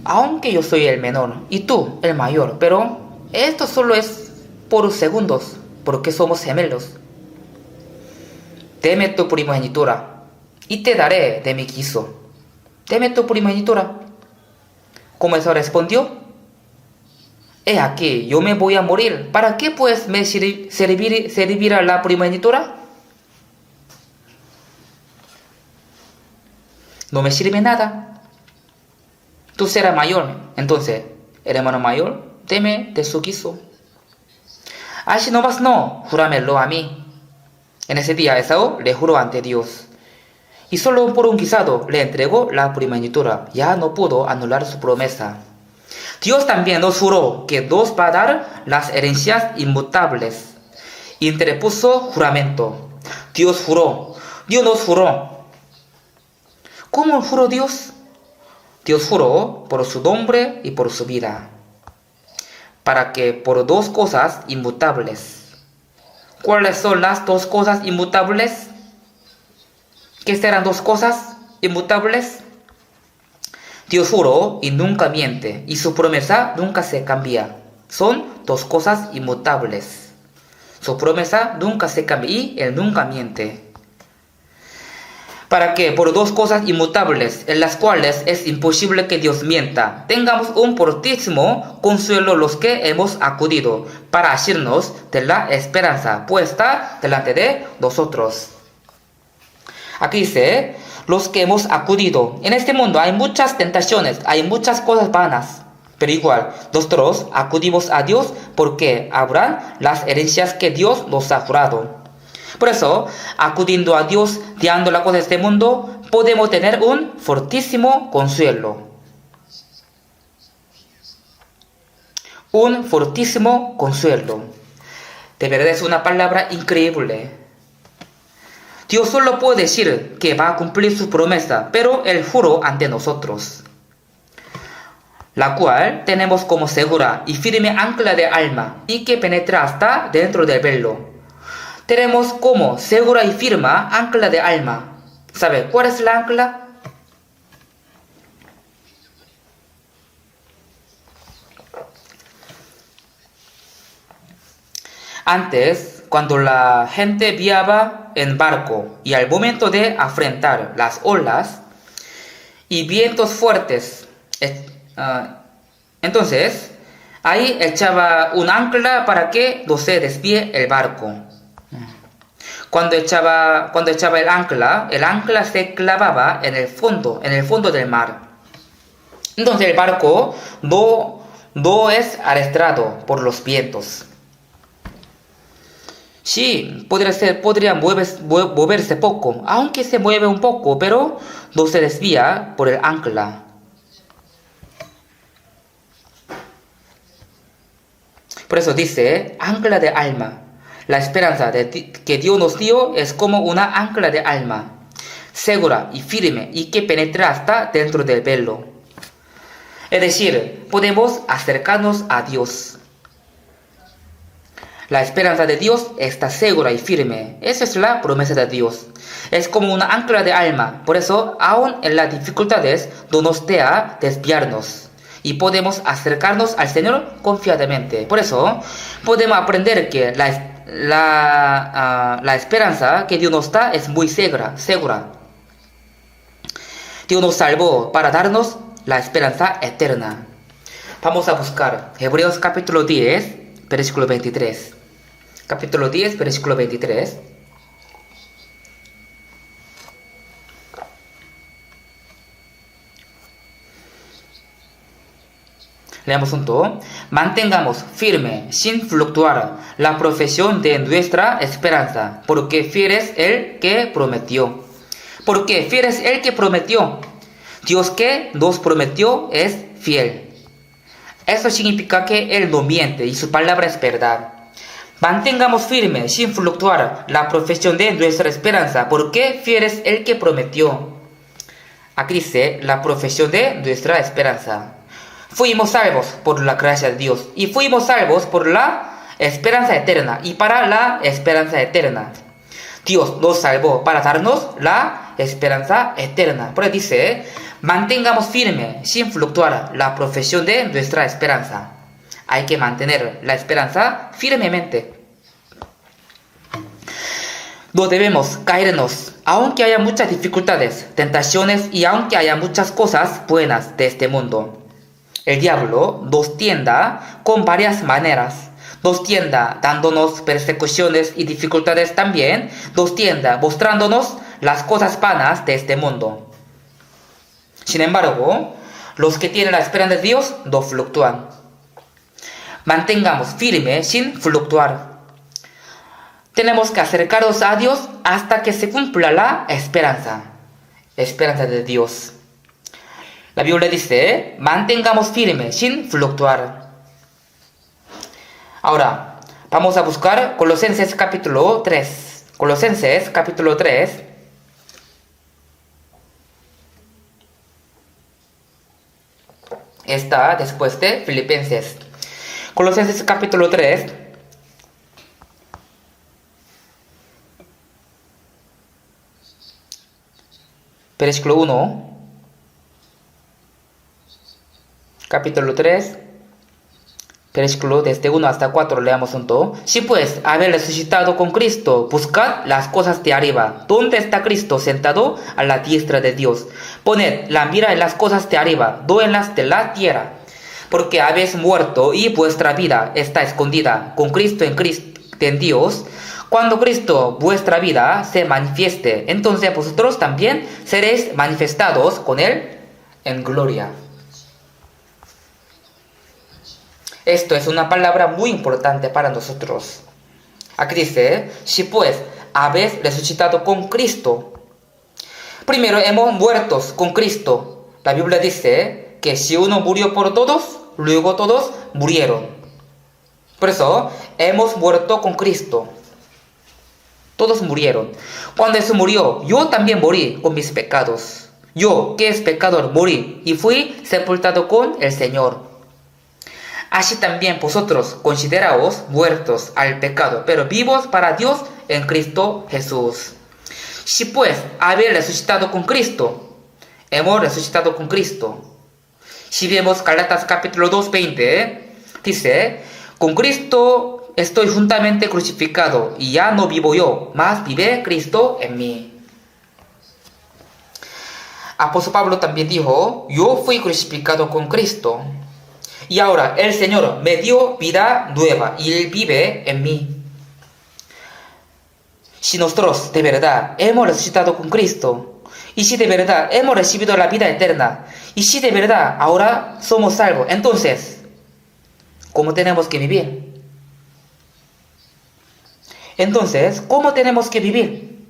Aunque yo soy el menor y tú el mayor, pero esto solo es por segundos, porque somos gemelos. Deme tu primogenitura y te daré de mi guiso. Deme tu primogenitura. ¿Cómo eso respondió? He aquí, yo me voy a morir. ¿Para qué pues me servirá la primogenitura? No me sirve nada. Tú serás mayor. Entonces, el hermano mayor, deme de su guiso. Así no vas, no, júramelo a mí. En ese día Esaú le juró ante Dios. Y solo por un guisado le entregó la primogenitura. Ya no pudo anular su promesa. Dios también nos juró que nos va a dar las herencias inmutables. Interpuso juramento. Dios nos juró. ¿Cómo juró Dios? Dios juró por su nombre y por su vida, para que por dos cosas inmutables. ¿Cuáles son las dos cosas inmutables? ¿Qué serán dos cosas inmutables? Dios juró y nunca miente, y su promesa nunca se cambia. Son dos cosas inmutables. Su promesa nunca se cambia y Él nunca miente. Para que por dos cosas inmutables, en las cuales es imposible que Dios mienta, tengamos un fortísimo consuelo los que hemos acudido para asirnos de la esperanza puesta delante de nosotros. Aquí dice, los que hemos acudido. En este mundo hay muchas tentaciones, hay muchas cosas vanas, pero igual, nosotros acudimos a Dios porque habrán las herencias que Dios nos ha jurado. Por eso, acudiendo a Dios, dejando las cosas de este mundo, podemos tener un fortísimo consuelo. Un fortísimo consuelo. De verdad es una palabra increíble. Dios solo puede decir que va a cumplir su promesa, pero Él juró ante nosotros, la cual tenemos como segura y firme ancla de alma y que penetra hasta dentro del velo. Tenemos como segura y firme ancla de alma. ¿Sabe cuál es la ancla? Antes, cuando la gente viajaba en barco y al momento de afrontar las olas y vientos fuertes, entonces ahí echaba un ancla para que no se desvíe el barco. Cuando echaba el ancla se clavaba en el fondo del mar. Entonces el barco no es arrastrado por los vientos. Sí, podría moverse poco, aunque se mueve un poco, pero no se desvía por el ancla. Por eso dice, ancla de alma. La esperanza que Dios nos dio es como una ancla de alma, segura y firme y que penetra hasta dentro del velo. Es decir, podemos acercarnos a Dios. La esperanza de Dios está segura y firme. Esa es la promesa de Dios. Es como una ancla de alma. Por eso, aun en las dificultades, no nos deja desviarnos. Y podemos acercarnos al Señor confiadamente. Por eso, podemos aprender que la esperanza que Dios nos da es muy segura. Dios nos salvó para darnos la esperanza eterna. Vamos a buscar Hebreos capítulo 10, versículo 23. Capítulo 10, versículo 23. Leamos junto. Mantengamos firme, sin fluctuar, la profesión de nuestra esperanza, porque fiel es el que prometió. Porque fiel es el que prometió. Dios que nos prometió es fiel. Eso significa que Él no miente y su palabra es verdad. Mantengamos firme, sin fluctuar, la profesión de nuestra esperanza, porque fiel es el que prometió. Aquí dice la profesión de nuestra esperanza. Fuimos salvos por la gracia de Dios y fuimos salvos por la esperanza eterna y para la esperanza eterna. Dios nos salvó para darnos la esperanza eterna. Por eso dice, mantengamos firme, sin fluctuar, la profesión de nuestra esperanza. Hay que mantener la esperanza firmemente. No debemos caernos, aunque haya muchas dificultades, tentaciones y aunque haya muchas cosas buenas de este mundo. El diablo nos tienta con varias maneras. Nos tienta dándonos persecuciones y dificultades también. Nos tienta mostrándonos las cosas vanas de este mundo. Sin embargo, los que tienen la esperanza de Dios no fluctúan. Mantengamos firme sin fluctuar. Tenemos que acercarnos a Dios hasta que se cumpla la esperanza. Esperanza de Dios. La Biblia dice, mantengamos firme sin fluctuar. Ahora, vamos a buscar Colosenses capítulo 3. Colosenses capítulo 3. Está después de Filipenses. Colosenses capítulo 3. Versículo 1. Capítulo 3. Versículo desde 1 hasta 4 leamos junto. Si pues habéis resucitado con Cristo, buscad las cosas de arriba, donde está Cristo sentado a la diestra de Dios. Poned la mira en las cosas de arriba, no en las de la tierra. Porque habéis muerto y vuestra vida está escondida con Cristo en Dios. Cuando Cristo, vuestra vida, se manifieste, entonces vosotros también seréis manifestados con Él en gloria. Esto es una palabra muy importante para nosotros. Aquí dice, si pues habéis resucitado con Cristo. Primero hemos muerto con Cristo. La Biblia dice que si uno murió por todos, luego todos murieron. Por eso hemos muerto con Cristo. Todos murieron. Cuando Jesús murió, yo también morí con mis pecados. Yo, que es pecador, morí y fui sepultado con el Señor. Así también vosotros consideraos muertos al pecado, pero vivos para Dios en Cristo Jesús. Si pues habéis resucitado con Cristo, hemos resucitado con Cristo. Si vemos Gálatas capítulo 2, 20, dice, con Cristo estoy juntamente crucificado y ya no vivo yo, mas vive Cristo en mí. Apóstol Pablo también dijo, yo fui crucificado con Cristo y ahora el Señor me dio vida nueva y Él vive en mí. Si nosotros de verdad hemos resucitado con Cristo, y si de verdad hemos recibido la vida eterna, y si de verdad ahora somos salvos, entonces, ¿cómo tenemos que vivir? Entonces, ¿cómo tenemos que vivir?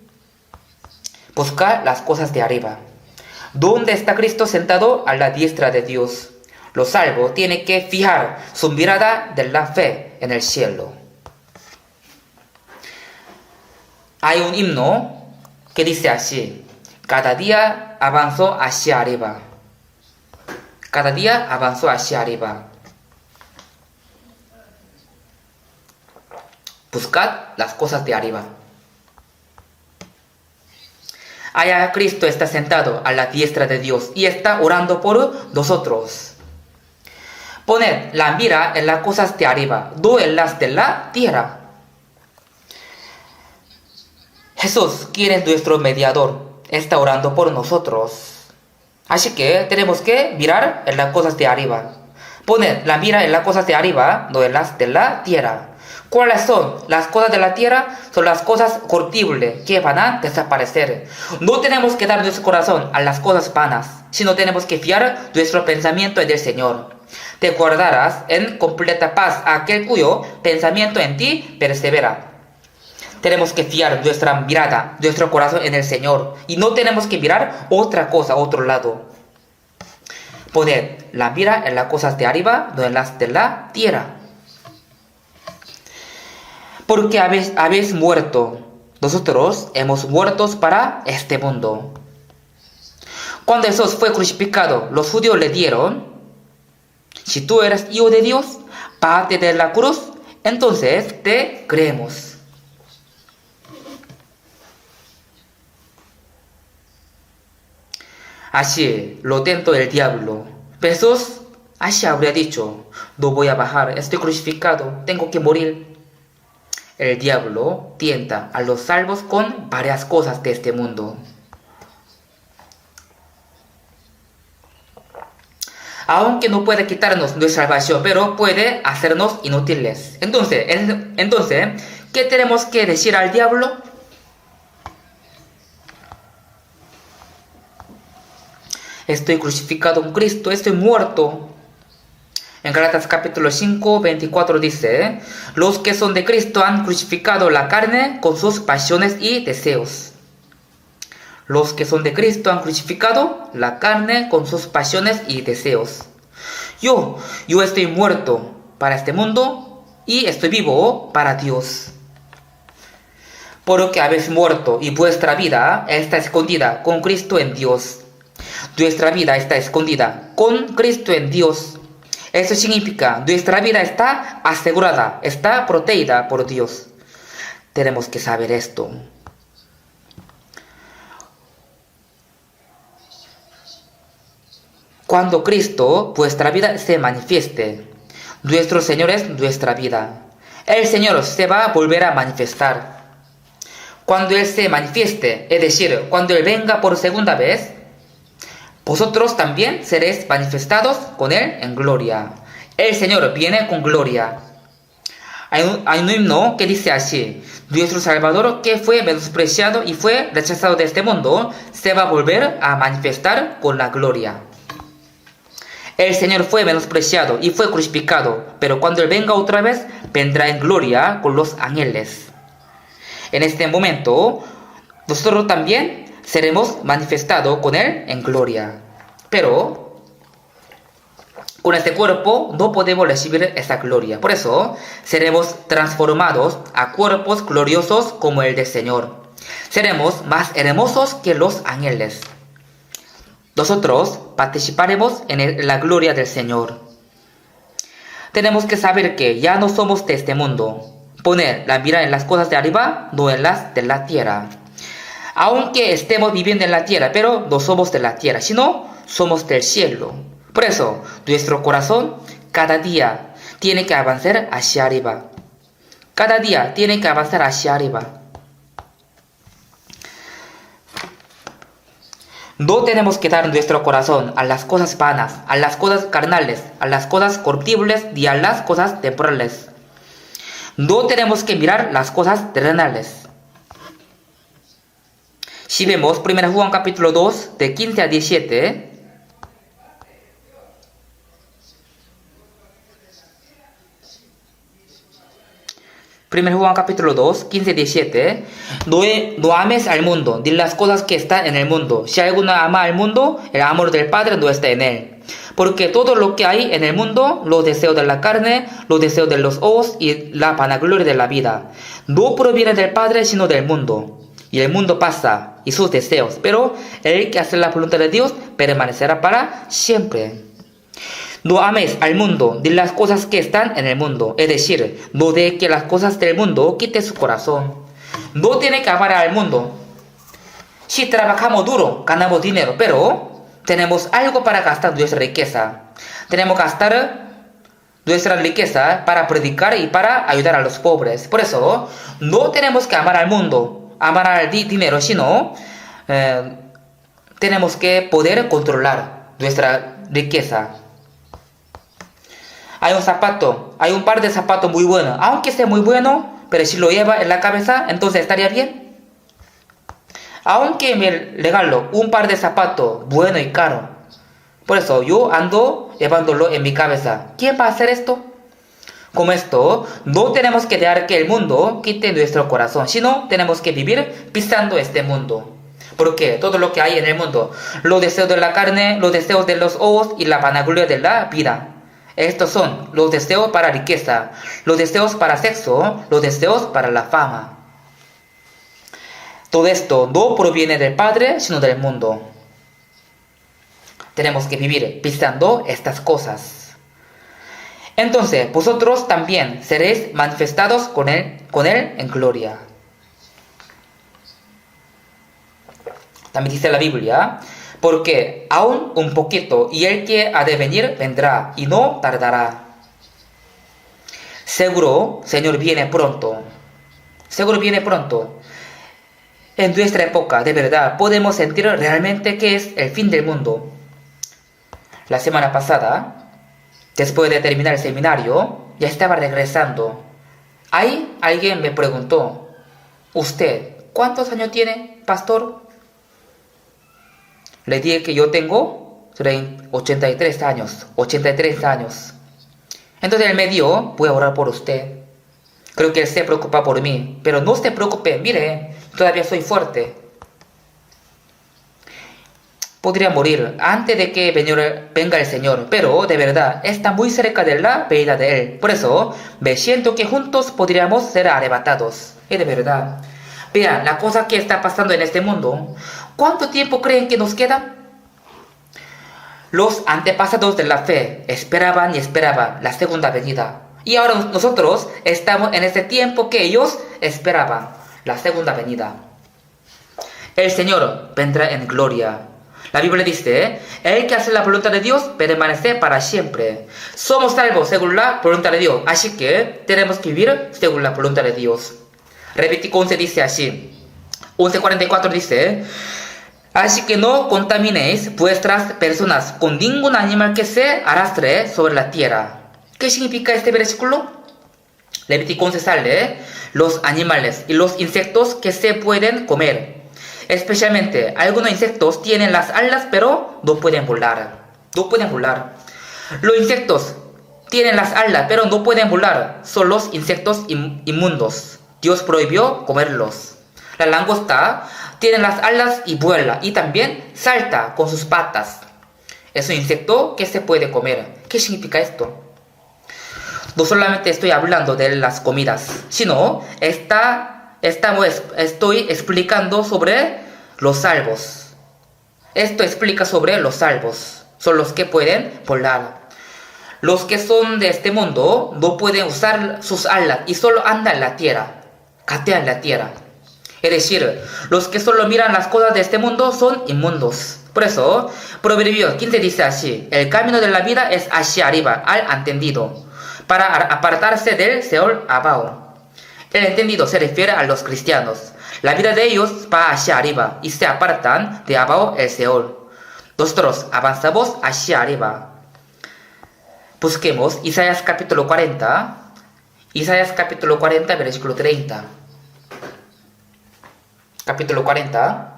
Buscar las cosas de arriba. ¿Dónde está Cristo sentado a la diestra de Dios? Los salvos tienen que fijar su mirada de la fe en el cielo. Hay un himno que dice así, cada día avanzo hacia arriba. Cada día avanzo hacia arriba. Buscad las cosas de arriba. Allá Cristo está sentado a la diestra de Dios y está orando por nosotros. Poned la mira en las cosas de arriba, no en las de la tierra. Jesús, quien es nuestro mediador, está orando por nosotros. Así que tenemos que mirar en las cosas de arriba. Poned la mira en las cosas de arriba, no en las de la tierra. ¿Cuáles son las cosas de la tierra? Son las cosas corruptibles que van a desaparecer. No tenemos que dar nuestro corazón a las cosas vanas, sino tenemos que fiar nuestro pensamiento en el Señor. Te guardarás en completa paz a aquel cuyo pensamiento en ti persevera. Tenemos que fiar nuestra mirada, nuestro corazón en el Señor. Y no tenemos que mirar otra cosa, otro lado. Poned la mira en las cosas de arriba, no en las de la tierra. Porque habéis muerto. Nosotros hemos muerto para este mundo. Cuando Jesús fue crucificado, los judíos le dieron, si tú eres hijo de Dios, bájate de la cruz, entonces te creemos. Así lo tentó el diablo. Jesús así habría dicho, no voy a bajar, estoy crucificado, tengo que morir. El diablo tienta a los salvos con varias cosas de este mundo. Aunque no puede quitarnos nuestra salvación, pero puede hacernos inútiles. Entonces, ¿qué tenemos que decir al diablo? Estoy crucificado con Cristo, estoy muerto. En Gálatas capítulo 5, 24 dice, los que son de Cristo han crucificado la carne con sus pasiones y deseos. Los que son de Cristo han crucificado la carne con sus pasiones y deseos. Yo estoy muerto para este mundo y estoy vivo para Dios. Por lo que habéis muerto y vuestra vida está escondida con Cristo en Dios. Nuestra vida está escondida con Cristo en Dios. Eso significa, nuestra vida está asegurada, está protegida por Dios. Tenemos que saber esto. Cuando Cristo, vuestra vida, se manifieste, nuestro Señor es nuestra vida. El Señor se va a volver a manifestar. Cuando Él se manifieste, es decir, cuando Él venga por segunda vez, vosotros también seréis manifestados con Él en gloria. El Señor viene con gloria. Hay un himno que dice así, nuestro Salvador, que fue menospreciado y fue rechazado de este mundo, se va a volver a manifestar con la gloria. El Señor fue menospreciado y fue crucificado, pero cuando Él venga otra vez, vendrá en gloria con los ángeles. En este momento, nosotros también seremos manifestados con Él en gloria. Pero con este cuerpo no podemos recibir esa gloria. Por eso seremos transformados a cuerpos gloriosos como el del Señor. Seremos más hermosos que los ángeles. Nosotros participaremos en la gloria del Señor. Tenemos que saber que ya no somos de este mundo. Poner la mira en las cosas de arriba, no en las de la tierra. Aunque estemos viviendo en la tierra, pero no somos de la tierra, sino somos del cielo. Por eso, nuestro corazón cada día tiene que avanzar hacia arriba. Cada día tiene que avanzar hacia arriba. No tenemos que dar nuestro corazón a las cosas vanas, a las cosas carnales, a las cosas corruptibles y a las cosas temporales. No tenemos que mirar las cosas terrenales. Si vemos 1 Juan capítulo 2, de 15 a 17, Primero Juan capítulo 2, 15 y 17. No ames al mundo, ni las cosas que están en el mundo. Si alguno ama al mundo, el amor del Padre no está en él. Porque todo lo que hay en el mundo, los deseos de la carne, los deseos de los ojos y la vanagloria de la vida, no proviene del Padre, sino del mundo. Y el mundo pasa, y sus deseos, pero el que hace la voluntad de Dios permanecerá para siempre. No ames al mundo, ni las cosas que están en el mundo. Es decir, no de que las cosas del mundo quiten su corazón. No tiene que amar al mundo. Si trabajamos duro, ganamos dinero, pero tenemos algo para gastar nuestra riqueza. Tenemos que gastar nuestra riqueza para predicar y para ayudar a los pobres. Por eso, no tenemos que amar al mundo, amar al dinero, sino tenemos que poder controlar nuestra riqueza. Hay un par de zapatos muy buenos, aunque sea muy bueno, pero si lo lleva en la cabeza, entonces estaría bien. Aunque me regalo un par de zapatos bueno y caro, por eso yo ando llevándolo en mi cabeza. ¿Quién va a hacer esto? Como esto, no tenemos que dejar que el mundo quite nuestro corazón, sino tenemos que vivir pisando este mundo. Porque todo lo que hay en el mundo, los deseos de la carne, los deseos de los ojos y la vanagloria de la vida. Estos son los deseos para riqueza, los deseos para sexo, los deseos para la fama. Todo esto no proviene del Padre, sino del mundo. Tenemos que vivir pisando estas cosas. Entonces, vosotros también seréis manifestados con él en gloria. También dice la Biblia, porque aún un poquito, y el que ha de venir vendrá, y no tardará. Seguro, Señor viene pronto. Seguro viene pronto. En nuestra época, de verdad, podemos sentir realmente que es el fin del mundo. La semana pasada, después de terminar el seminario, ya estaba regresando. Ahí alguien me preguntó, ¿usted cuántos años tiene, pastor? Le dije que yo tengo 83 años. Entonces él me dijo, voy a orar por usted. Creo que él se preocupa por mí. Pero no se preocupe, mire, todavía soy fuerte. Podría morir antes de que venga el Señor. Pero de verdad, está muy cerca de la venida de Él. Por eso, me siento que juntos podríamos ser arrebatados. Y de verdad, vean la cosa que está pasando en este mundo. ¿Cuánto tiempo creen que nos queda? Los antepasados de la fe esperaban y esperaban la segunda venida. Y ahora nosotros estamos en ese tiempo que ellos esperaban, la segunda venida. El Señor vendrá en gloria. La Biblia dice, el que hace la voluntad de Dios permanece para siempre. Somos salvos según la voluntad de Dios, así que tenemos que vivir según la voluntad de Dios. Levítico 11 dice así, 11:44 dice, así que no contaminéis vuestras personas con ningún animal que se arrastre sobre la tierra. ¿Qué significa este versículo? Levítico 11 sale, los animales y los insectos que se pueden comer. Especialmente, algunos insectos tienen las alas, pero no pueden volar. Los insectos tienen las alas, pero no pueden volar. Son los insectos inmundos. Dios prohibió comerlos. La langosta tiene las alas y vuela, y también salta con sus patas. Es un insecto que se puede comer. ¿Qué significa esto? No solamente estoy hablando de las comidas, sino estoy explicando sobre los salvos. Esto explica sobre los salvos. Son los que pueden volar. Los que son de este mundo no pueden usar sus alas y solo andan en la tierra, gatean la tierra. Es decir, los que solo miran las cosas de este mundo son inmundos. Por eso, Proverbios 15 dice así, el camino de la vida es hacia arriba, al entendido, para apartarse del Seol abajo. El entendido se refiere a los cristianos. La vida de ellos va hacia arriba y se apartan de abajo el Seol. Nosotros avanzamos hacia arriba. Busquemos Isaías capítulo 40. Isaías capítulo 40, versículo 30. Capítulo 40,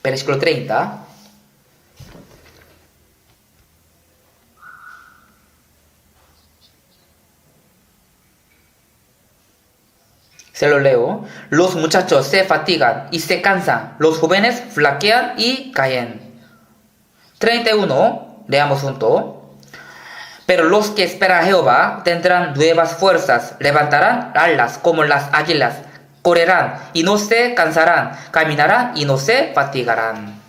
versículo 30. Se lo leo. Los muchachos se fatigan y se cansan. Los jóvenes flaquean y caen. 31. Leamos junto. Pero los que esperan a Jehová tendrán nuevas fuerzas. Levantarán alas como las águilas. Correrán y no se cansarán. Caminarán y no se fatigarán.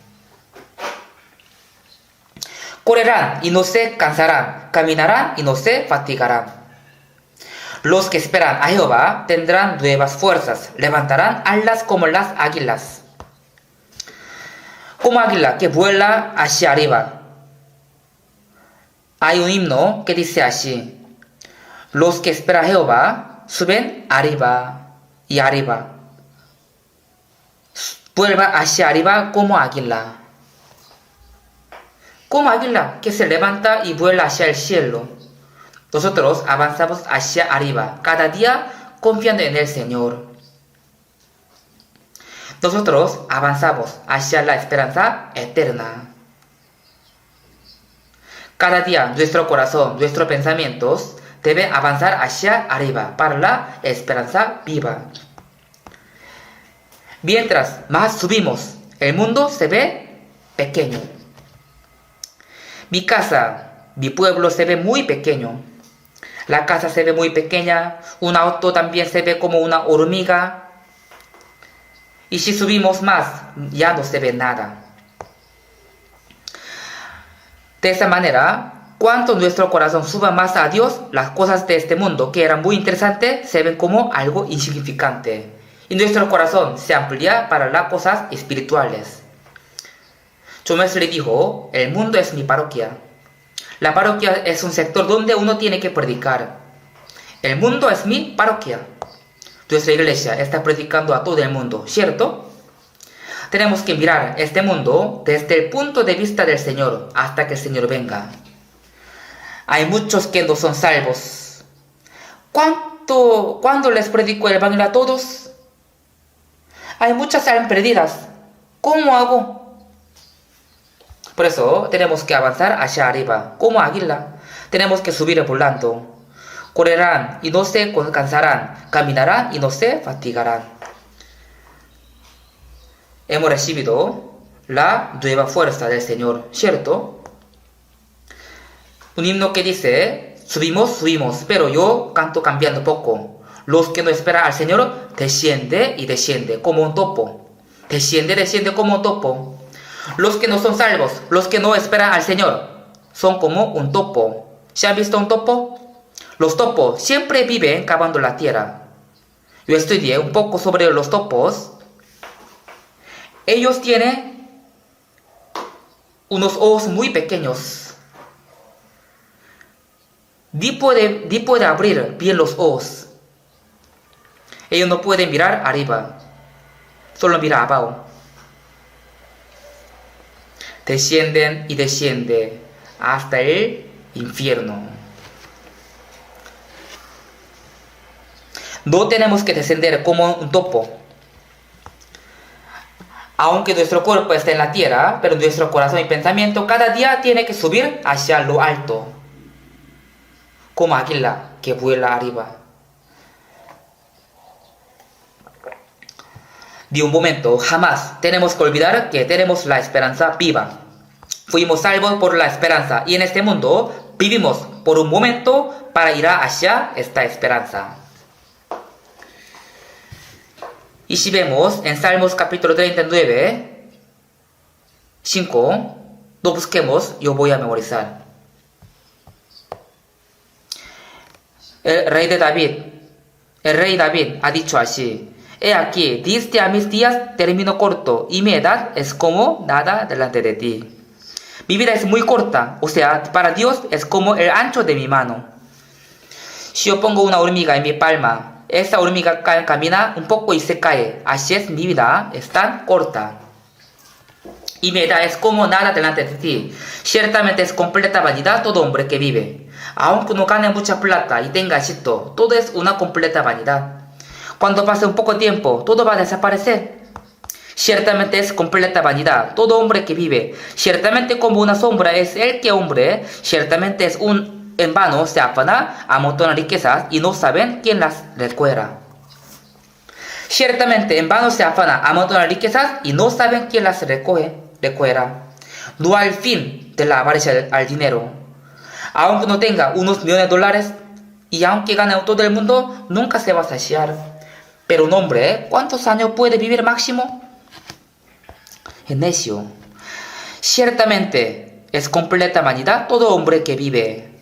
Correrán y no se cansarán. Caminarán y no se fatigarán. Los que esperan a Jehová tendrán nuevas fuerzas, levantarán alas como las águilas. Como águila que vuela hacia arriba. Hay un himno que dice así: los que esperan a Jehová suben arriba y arriba. Vuelva hacia arriba como águila. Como águila que se levanta y vuela hacia el cielo. Nosotros avanzamos hacia arriba, cada día confiando en el Señor. Nosotros avanzamos hacia la esperanza eterna. Cada día nuestro corazón, nuestros pensamientos deben avanzar hacia arriba para la esperanza viva. Mientras más subimos, el mundo se ve pequeño. Mi casa, mi pueblo se ve muy pequeño. La casa se ve muy pequeña, un auto también se ve como una hormiga. Y si subimos más, ya no se ve nada. De esa manera, cuanto nuestro corazón suba más a Dios, las cosas de este mundo, que eran muy interesantes, se ven como algo insignificante. Y nuestro corazón se amplía para las cosas espirituales. John Wesley dijo: el mundo es mi parroquia. La parroquia es un sector donde uno tiene que predicar. El mundo es mi parroquia. Nuestra iglesia está predicando a todo el mundo, ¿cierto? Tenemos que mirar este mundo desde el punto de vista del Señor hasta que el Señor venga. Hay muchos que no son salvos. ¿Cuándo les predico el evangelio a todos? Hay muchas almas perdidas. ¿Cómo hago? Por eso tenemos que avanzar hacia arriba, como águila. Tenemos que subir volando. Correrán y no se cansarán. Caminarán y no se fatigarán. Hemos recibido la nueva fuerza del Señor, ¿cierto? Un himno que dice: subimos, subimos, pero yo canto cambiando poco. Los que no esperan al Señor desciende y desciende como un topo. Desciende, desciende como un topo. Los que no son salvos, los que no esperan al Señor, son como un topo. ¿Se han visto un topo? Los topos siempre viven cavando la tierra. Yo estudié un poco sobre los topos. Ellos tienen unos ojos muy pequeños. Ni puede abrir bien los ojos. Ellos no pueden mirar arriba, solo miran abajo. Descienden y descienden hasta el infierno. No tenemos que descender como un topo. Aunque nuestro cuerpo esté en la tierra, pero nuestro corazón y pensamiento cada día tiene que subir hacia lo alto, como águila que vuela arriba. De un momento, jamás tenemos que olvidar que tenemos la esperanza viva. Fuimos salvos por la esperanza y en este mundo vivimos por un momento para ir hacia esta esperanza. Y si vemos en Salmos capítulo 39, 5, no busquemos, yo voy a memorizar. El rey David ha dicho así: he aquí, diste a mis días término corto, y mi edad es como nada delante de ti. Mi vida es muy corta, o sea, para Dios es como el ancho de mi mano. Si yo pongo una hormiga en mi palma, esa hormiga camina un poco y se cae. Así es mi vida, es tan corta. Y mi edad es como nada delante de ti. Ciertamente es completa vanidad todo hombre que vive. Aunque no gane mucha plata y tenga éxito, todo es una completa vanidad. Cuando pase un poco tiempo, todo va a desaparecer. Ciertamente es completa vanidad todo hombre que vive. Ciertamente como una sombra es el que hombre. Ciertamente es en vano se afana, amontona riquezas y no saben quién las recuerda. Ciertamente en vano se afana, amontona riquezas y no saben quién las recuerda. No hay fin de la avaricia al dinero. Aunque no tenga unos millones de dólares y aunque gane todo el mundo, nunca se va a saciar. Pero un hombre, ¿cuántos años puede vivir máximo? Es necio. Ciertamente es completa vanidad todo hombre que vive.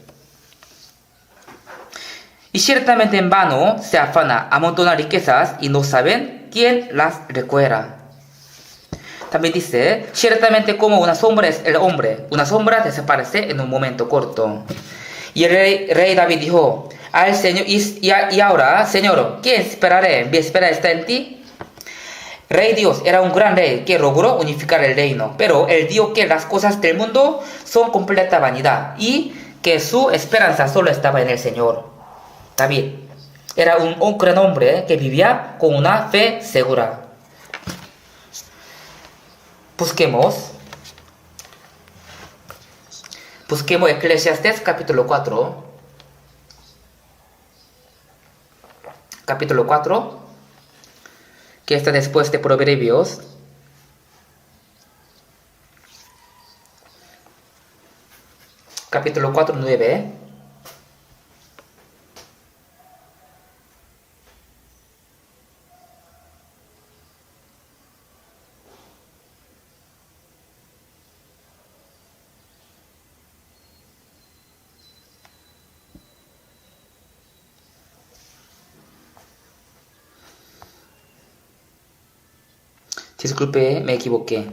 Y ciertamente en vano se afana, amontona riquezas y no saben quién las recuerda. También dice, ciertamente como una sombra es el hombre, una sombra desaparece en un momento corto. Y el rey David dijo al Señor, y ahora, Señor, ¿qué esperaré? ¿Mi espera está en ti? Rey Dios era un gran rey que logró unificar el reino, pero él dijo que las cosas del mundo son completa vanidad y que su esperanza solo estaba en el Señor. David era un gran hombre que vivía con una fe segura. Busquemos Eclesiastés capítulo 4. Capítulo 4, que está después de Proverbios. Capítulo 4, 9. Disculpe, me equivoqué.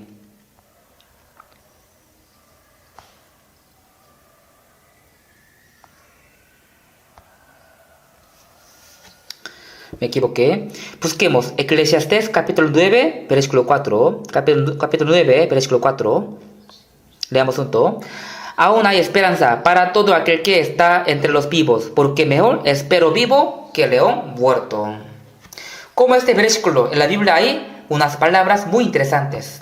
Busquemos Eclesiastés capítulo 9, versículo 4. Capítulo 9, versículo 4. Leamos junto. Aún hay esperanza para todo aquel que está entre los vivos, porque mejor es perro vivo que león muerto. Como este versículo en la Biblia hay unas palabras muy interesantes.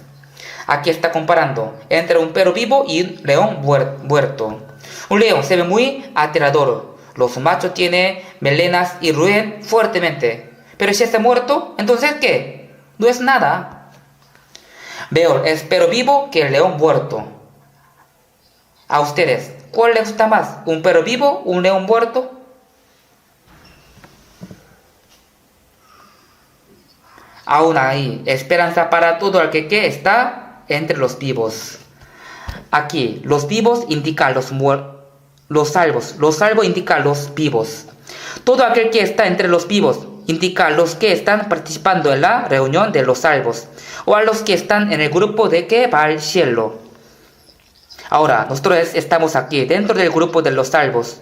Aquí está comparando entre un perro vivo y un león muerto. Un león se ve muy aterrador. Los machos tienen melenas y rugen fuertemente. Pero si está muerto, entonces ¿qué? No es nada. Peor es perro vivo que el león muerto. A ustedes, ¿cuál les gusta más? ¿Un perro vivo o un león muerto? Aún hay esperanza para todo el que está entre los vivos. Aquí, los vivos indican los salvos. Los salvos indican los vivos. Todo aquel que está entre los vivos indica los que están participando en la reunión de los salvos, o a los que están en el grupo de que va al cielo. Ahora, nosotros estamos aquí, dentro del grupo de los salvos.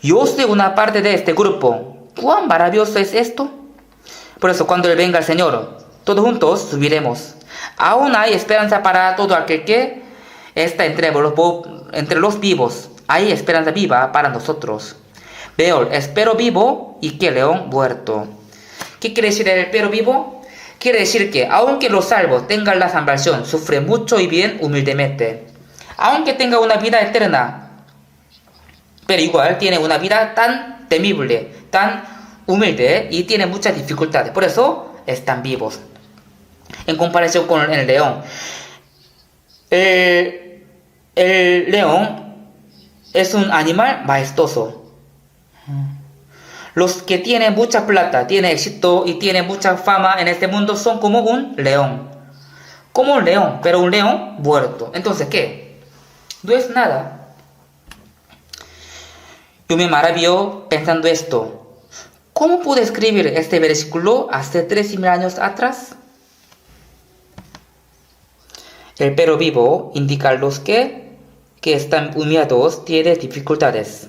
Yo soy una parte de este grupo. ¿Cuán maravilloso es esto? Por eso cuando venga el Señor, todos juntos subiremos. Aún hay esperanza para todo aquel que está entre los vivos. Hay esperanza viva para nosotros. Peor es perro vivo y que león muerto. ¿Qué quiere decir el perro vivo? Quiere decir que aunque los salvos tengan la salvación, sufre mucho y bien humildemente. Aunque tenga una vida eterna, pero igual tiene una vida tan temible, tan humilde y tiene muchas dificultades. Por eso están vivos. En comparación con el león. El león es un animal majestuoso. Los que tienen mucha plata, tienen éxito y tienen mucha fama en este mundo son como un león. Como un león, pero un león muerto. Entonces, ¿qué? No es nada. Yo me maravillo pensando esto. ¿Cómo pude escribir este versículo hace 3.000 años atrás? El perro vivo indica a los que están humillados, tiene dificultades.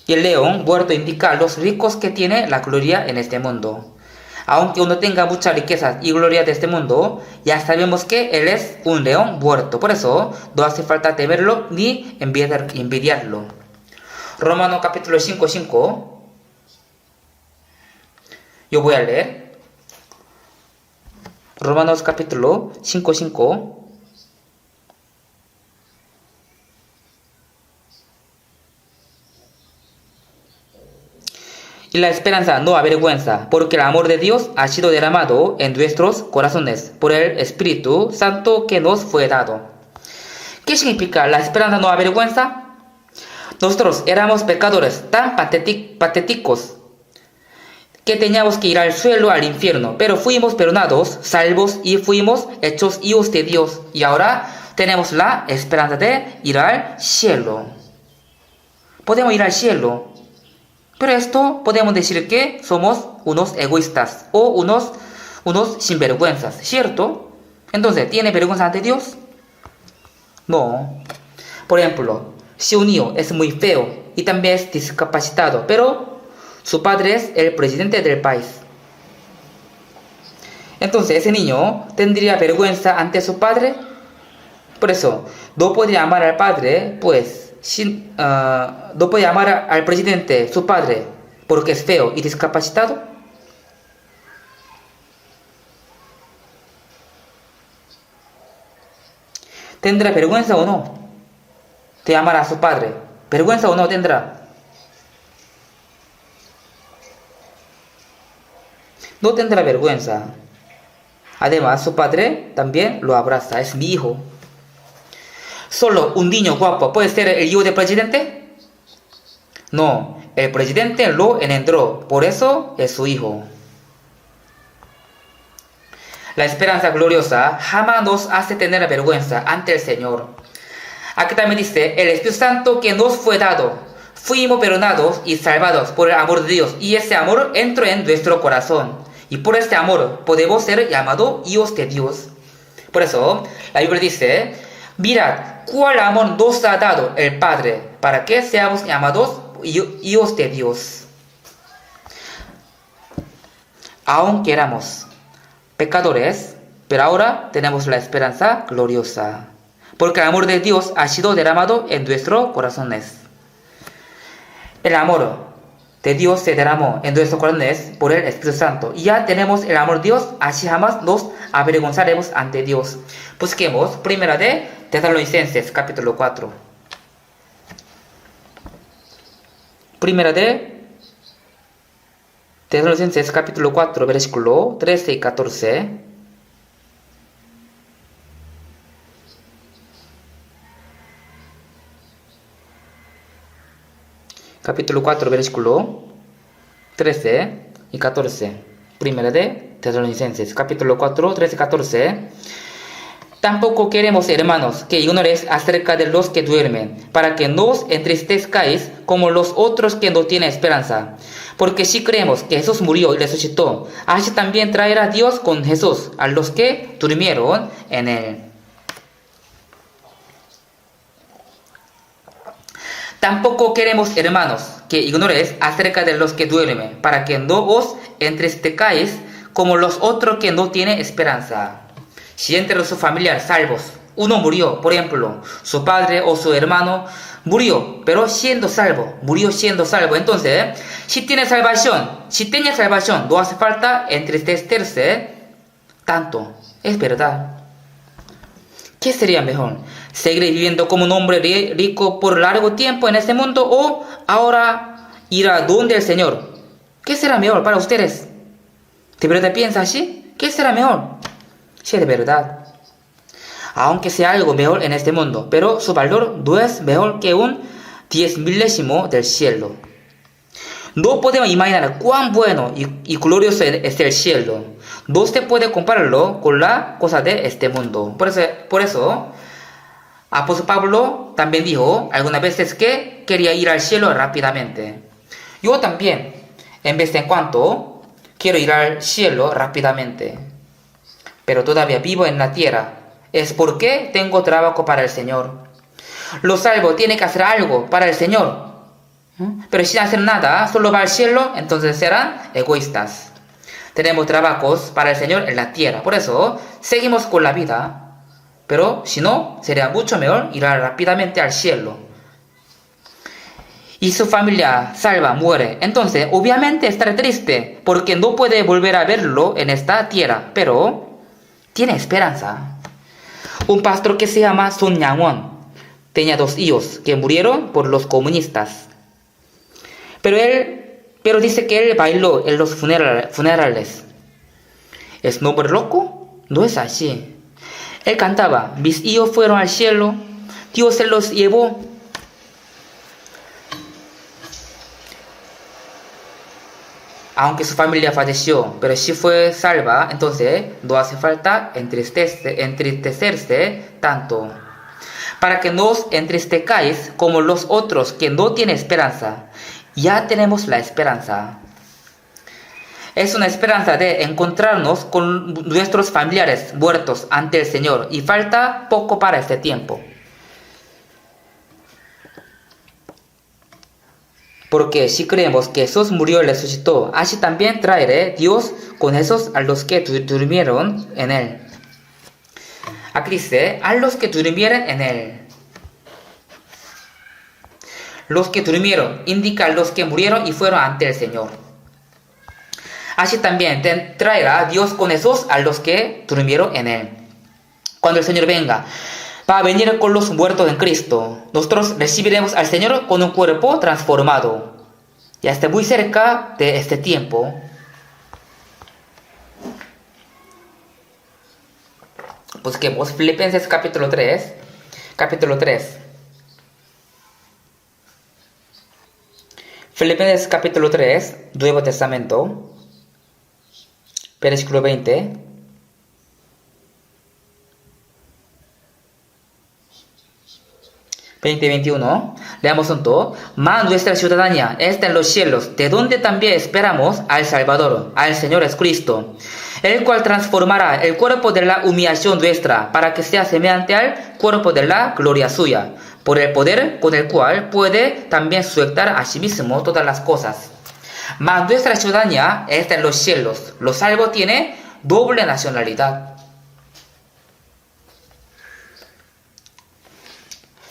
Y el león muerto indica a los ricos que tiene la gloria en este mundo. Aunque uno tenga mucha riqueza y gloria de este mundo, ya sabemos que él es un león muerto. Por eso no hace falta temerlo ni envidiarlo. Romanos capítulo 5:5. Yo voy a leer. Romanos capítulo 5:5. Y la esperanza no avergüenza, porque el amor de Dios ha sido derramado en nuestros corazones por el Espíritu Santo que nos fue dado. ¿Qué significa la esperanza no avergüenza? Nosotros éramos pecadores tan patéticos que teníamos que ir al suelo, al infierno, pero fuimos perdonados, salvos y fuimos hechos hijos de Dios. Y ahora tenemos la esperanza de ir al cielo. Podemos ir al cielo. Pero esto podemos decir que somos unos egoístas o unos sinvergüenzas, ¿cierto? Entonces, ¿tiene vergüenza ante Dios? No. Por ejemplo, si un niño es muy feo y también es discapacitado, pero su padre es el presidente del país. Entonces, ¿ese niño tendría vergüenza ante su padre? Por eso, no podría amar al padre, pues no puede amar al presidente, su padre, porque es feo y discapacitado. ¿Tendrá vergüenza o no de amar a su padre? ¿Vergüenza o no tendrá? No tendrá vergüenza. Además, su padre también lo abraza, es mi hijo. ¿Solo un niño guapo puede ser el hijo del presidente? No, el presidente lo engendró, por eso es su hijo. La esperanza gloriosa jamás nos hace tener vergüenza ante el Señor. Aquí también dice, el Espíritu Santo que nos fue dado, fuimos perdonados y salvados por el amor de Dios, y ese amor entró en nuestro corazón, y por este amor podemos ser llamados hijos de Dios. Por eso, la Biblia dice, mirad, cuál amor nos ha dado el Padre, para que seamos llamados hijos de Dios. Aunque éramos pecadores, pero ahora tenemos la esperanza gloriosa, porque el amor de Dios ha sido derramado en nuestros corazones. El amor de Dios se derramó en nuestros corazones por el Espíritu Santo. Y ya tenemos el amor de Dios, así jamás nos avergonzaremos ante Dios. Busquemos primera de Tesalonicenses capítulo 4. Primera de Tesalonicenses capítulo 4, versículo 13 y 14. Capítulo 4, versículo 13 y 14. Primera de Tesalonicenses, capítulo 4, 13 y 14. Tampoco queremos, hermanos, que ignoréis acerca de los que duermen, para que no os entristezcáis como los otros que no tienen esperanza. Porque si creemos que Jesús murió y resucitó, así también traerá Dios con Jesús a los que durmieron en él. Tampoco queremos, hermanos, que ignoréis acerca de los que duermen, para que no os entristezcáis como los otros que no tienen esperanza. Si entre sus familiares salvos uno murió, por ejemplo, su padre o su hermano murió, pero siendo salvo, murió siendo salvo. Entonces, si tenía salvación, no hace falta entristecerse tanto. Es verdad. ¿Qué sería mejor? ¿Seguir viviendo como un hombre rico por largo tiempo en este mundo o ahora ir a donde el Señor? ¿Qué será mejor para ustedes? ¿De verdad piensa así? ¿Qué será mejor? Sí, de verdad. Aunque sea algo mejor en este mundo, pero su valor no es mejor que un 10,000º del cielo. No podemos imaginar cuán bueno y glorioso es el cielo. No se puede compararlo con la cosa de este mundo. Por eso apóstol Pablo también dijo algunas veces que quería ir al cielo rápidamente. Yo también, en vez en cuando, quiero ir al cielo rápidamente. Pero todavía vivo en la tierra. Es porque tengo trabajo para el Señor. Los salvos tienen que hacer algo para el Señor. Pero sin hacer nada, solo va al cielo, entonces serán egoístas. Tenemos trabajos para el Señor en la tierra, por eso seguimos con la vida. Pero si no, sería mucho mejor ir rápidamente al cielo. Y su familia salva, muere. Entonces, obviamente estará triste, porque no puede volver a verlo en esta tierra, pero tiene esperanza. Un pastor que se llama Sun Yang-won tenía 2 hijos que murieron por los comunistas. Pero dice que él bailó en los funerales. ¿Es nombre loco? No es así. Él cantaba: mis hijos fueron al cielo, Dios se los llevó. Aunque su familia falleció, pero sí fue salva, entonces no hace falta entristecerse tanto. Para que no os entristezcáis como los otros que no tienen esperanza. Ya tenemos la esperanza. Es una esperanza de encontrarnos con nuestros familiares muertos ante el Señor, y falta poco para este tiempo. Porque si creemos que Jesús murió y resucitó, así también traerá Dios con esos a los que durmieron en Él. Aquí dice: a los que durmieron en Él. Los que durmieron indica a los que murieron y fueron ante el Señor. Así también traerá Dios con esos a los que durmieron en Él. Cuando el Señor venga, va a venir con los muertos en Cristo. Nosotros recibiremos al Señor con un cuerpo transformado. Ya está muy cerca de este tiempo. Busquemos Filipenses capítulo 3. Filipenses capítulo 3, Nuevo Testamento, versículo 20. y 21, leamos juntos. Mas nuestra ciudadanía está en los cielos, de donde también esperamos al Salvador, al Señor Jesucristo, el cual transformará el cuerpo de la humillación nuestra, para que sea semejante al cuerpo de la gloria suya, por el poder con el cual puede también sujetar a sí mismo todas las cosas. Mas nuestra ciudadanía está en los cielos. Los salvos tienen doble nacionalidad.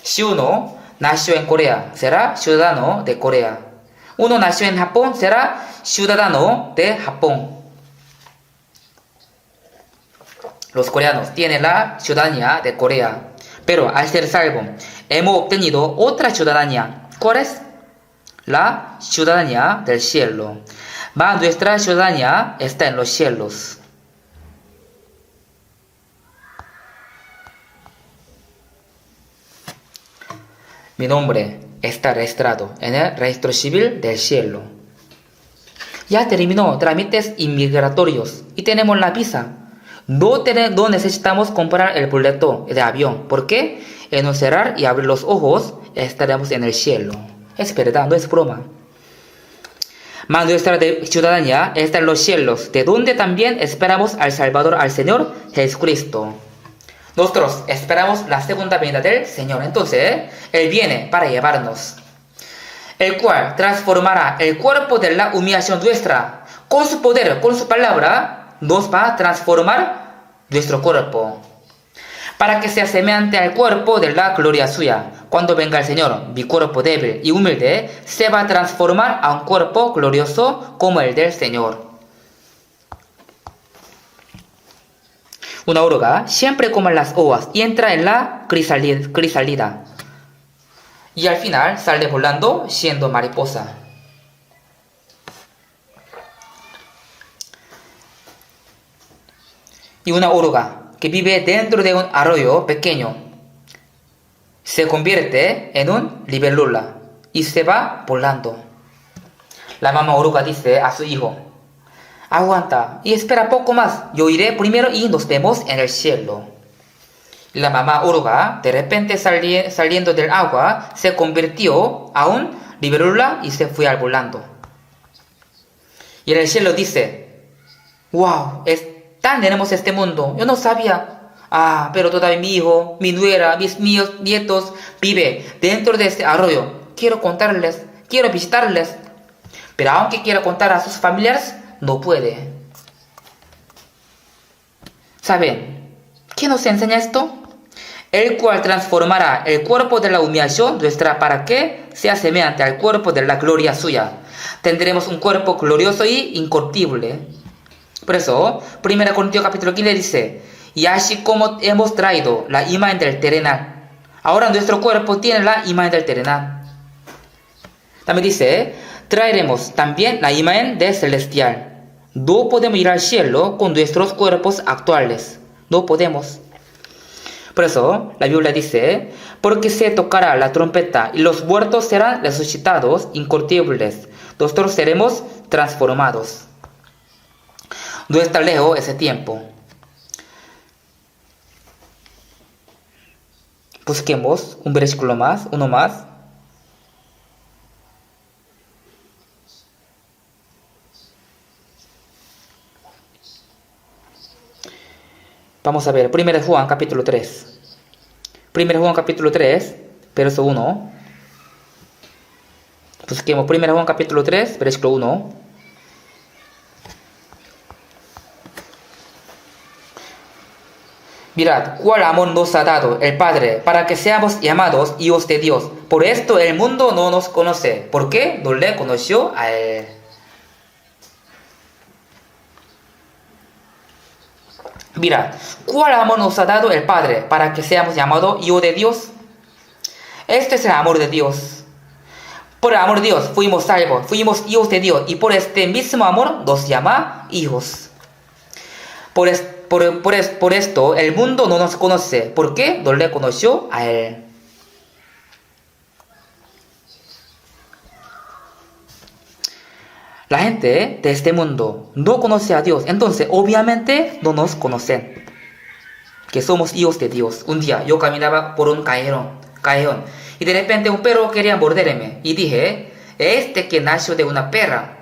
Si uno nació en Corea, será ciudadano de Corea. Uno nació en Japón, será ciudadano de Japón. Los coreanos tienen la ciudadanía de Corea, pero al ser salvo, hemos obtenido otra ciudadanía. ¿Cuál es? La ciudadanía del cielo. Mas nuestra ciudadanía está en los cielos. Mi nombre está registrado en el registro civil del cielo. Ya terminó trámites inmigratorios y tenemos la visa. No necesitamos comprar el boleto de avión, porque en un cerrar y abrir los ojos estaremos en el cielo. Es verdad, no es broma. Mas nuestra ciudadanía está en los cielos, de donde también esperamos al Salvador, al Señor Jesucristo. Nosotros esperamos la segunda venida del Señor. Entonces, Él viene para llevarnos, el cual transformará el cuerpo de la humillación nuestra. Con su poder, con su palabra, nos va a transformar nuestro cuerpo, para que sea semejante al cuerpo de la gloria suya. Cuando venga el Señor, mi cuerpo débil y humilde se va a transformar a un cuerpo glorioso como el del Señor. Una oruga siempre come las hojas y entra en la crisálida. Y al final sale volando siendo mariposa. Y una oruga que vive dentro de un arroyo pequeño se convierte en un libélula y se va volando. La mamá oruga dice a su hijo: aguanta y espera poco más, yo iré primero y nos vemos en el cielo. Y la mamá oruga, de repente saliendo del agua, se convirtió a un libélula y se fue al volando. Y en el cielo dice: wow, es tan hermoso este mundo, yo no sabía. Pero todavía mi hijo, mi nuera, mis nietos vive dentro de este arroyo. Quiero contarles quiero visitarles. Pero aunque quiera contar a sus familiares, no puede. ¿Saben qué nos enseña esto? El cual transformará el cuerpo de la humillación nuestra para que sea semejante al cuerpo de la gloria suya. Tendremos un cuerpo glorioso y incorruptible. Por eso, 1 Corintios capítulo 15 dice, y así como hemos traído la imagen del terrenal, ahora nuestro cuerpo tiene la imagen del terrenal. También dice, traeremos también la imagen del celestial. No podemos ir al cielo con nuestros cuerpos actuales. No podemos. Por eso, la Biblia dice, porque se tocará la trompeta y los muertos serán resucitados incorruptibles. Nosotros seremos transformados. No está lejos ese tiempo. Busquemos un versículo más, uno más. Vamos a ver, 1 Juan capítulo 3. 1 Juan capítulo 3, verso 1. Busquemos 1 Juan capítulo 3, versículo 1. Mirad, cuál amor nos ha dado el Padre para que seamos llamados hijos de Dios. Por esto el mundo no nos conoce, porque no le conoció a Él. Mirad, cuál amor nos ha dado el Padre para que seamos llamados hijos de Dios. Este es el amor de Dios. Por el amor de Dios fuimos salvos, fuimos hijos de Dios, y por este mismo amor nos llama hijos. Por esto el mundo no nos conoce, porque no le conoció a Él. La gente de este mundo no conoce a Dios, entonces obviamente no nos conocen, que somos hijos de Dios. Un día yo caminaba por un callejón y de repente un perro quería morderme y dije, este que nació de una perra,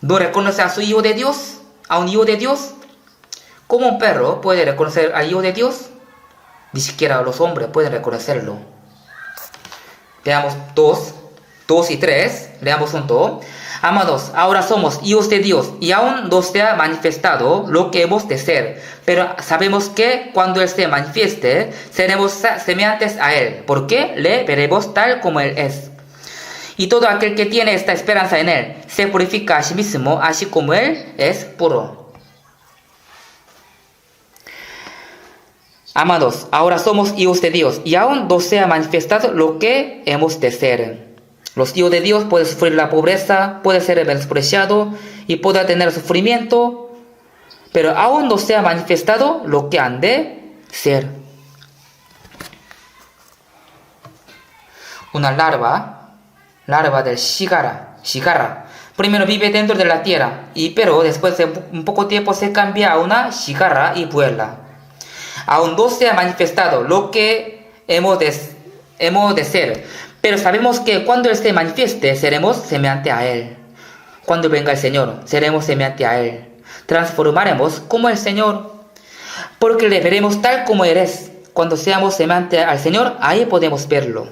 ¿no reconoce a su hijo de Dios? ¿A un hijo de Dios? ¿Cómo un perro puede reconocer al hijo de Dios? Ni siquiera los hombres pueden reconocerlo. Leamos 2 y 3, leamos junto. Amados, ahora somos hijos de Dios y aún no se ha manifestado lo que hemos de ser, pero sabemos que cuando Él se manifieste, seremos semejantes a Él, porque le veremos tal como Él es. Y todo aquel que tiene esta esperanza en Él, se purifica a sí mismo, así como Él es puro. Amados, ahora somos hijos de Dios y aún no se ha manifestado lo que hemos de ser. Los hijos de Dios pueden sufrir la pobreza, pueden ser menospreciados y pueden tener sufrimiento, pero aún no se ha manifestado lo que han de ser. Una larva del cigarra, primero vive dentro de la tierra, pero después de un poco tiempo se cambia a una cigarra y vuela. Aún no se ha manifestado lo que hemos de ser. Pero sabemos que cuando Él se manifieste, seremos semejantes a Él. Cuando venga el Señor, seremos semejantes a Él. Transformaremos como el Señor, porque le veremos tal como Él es. Cuando seamos semejantes al Señor, ahí podemos verlo.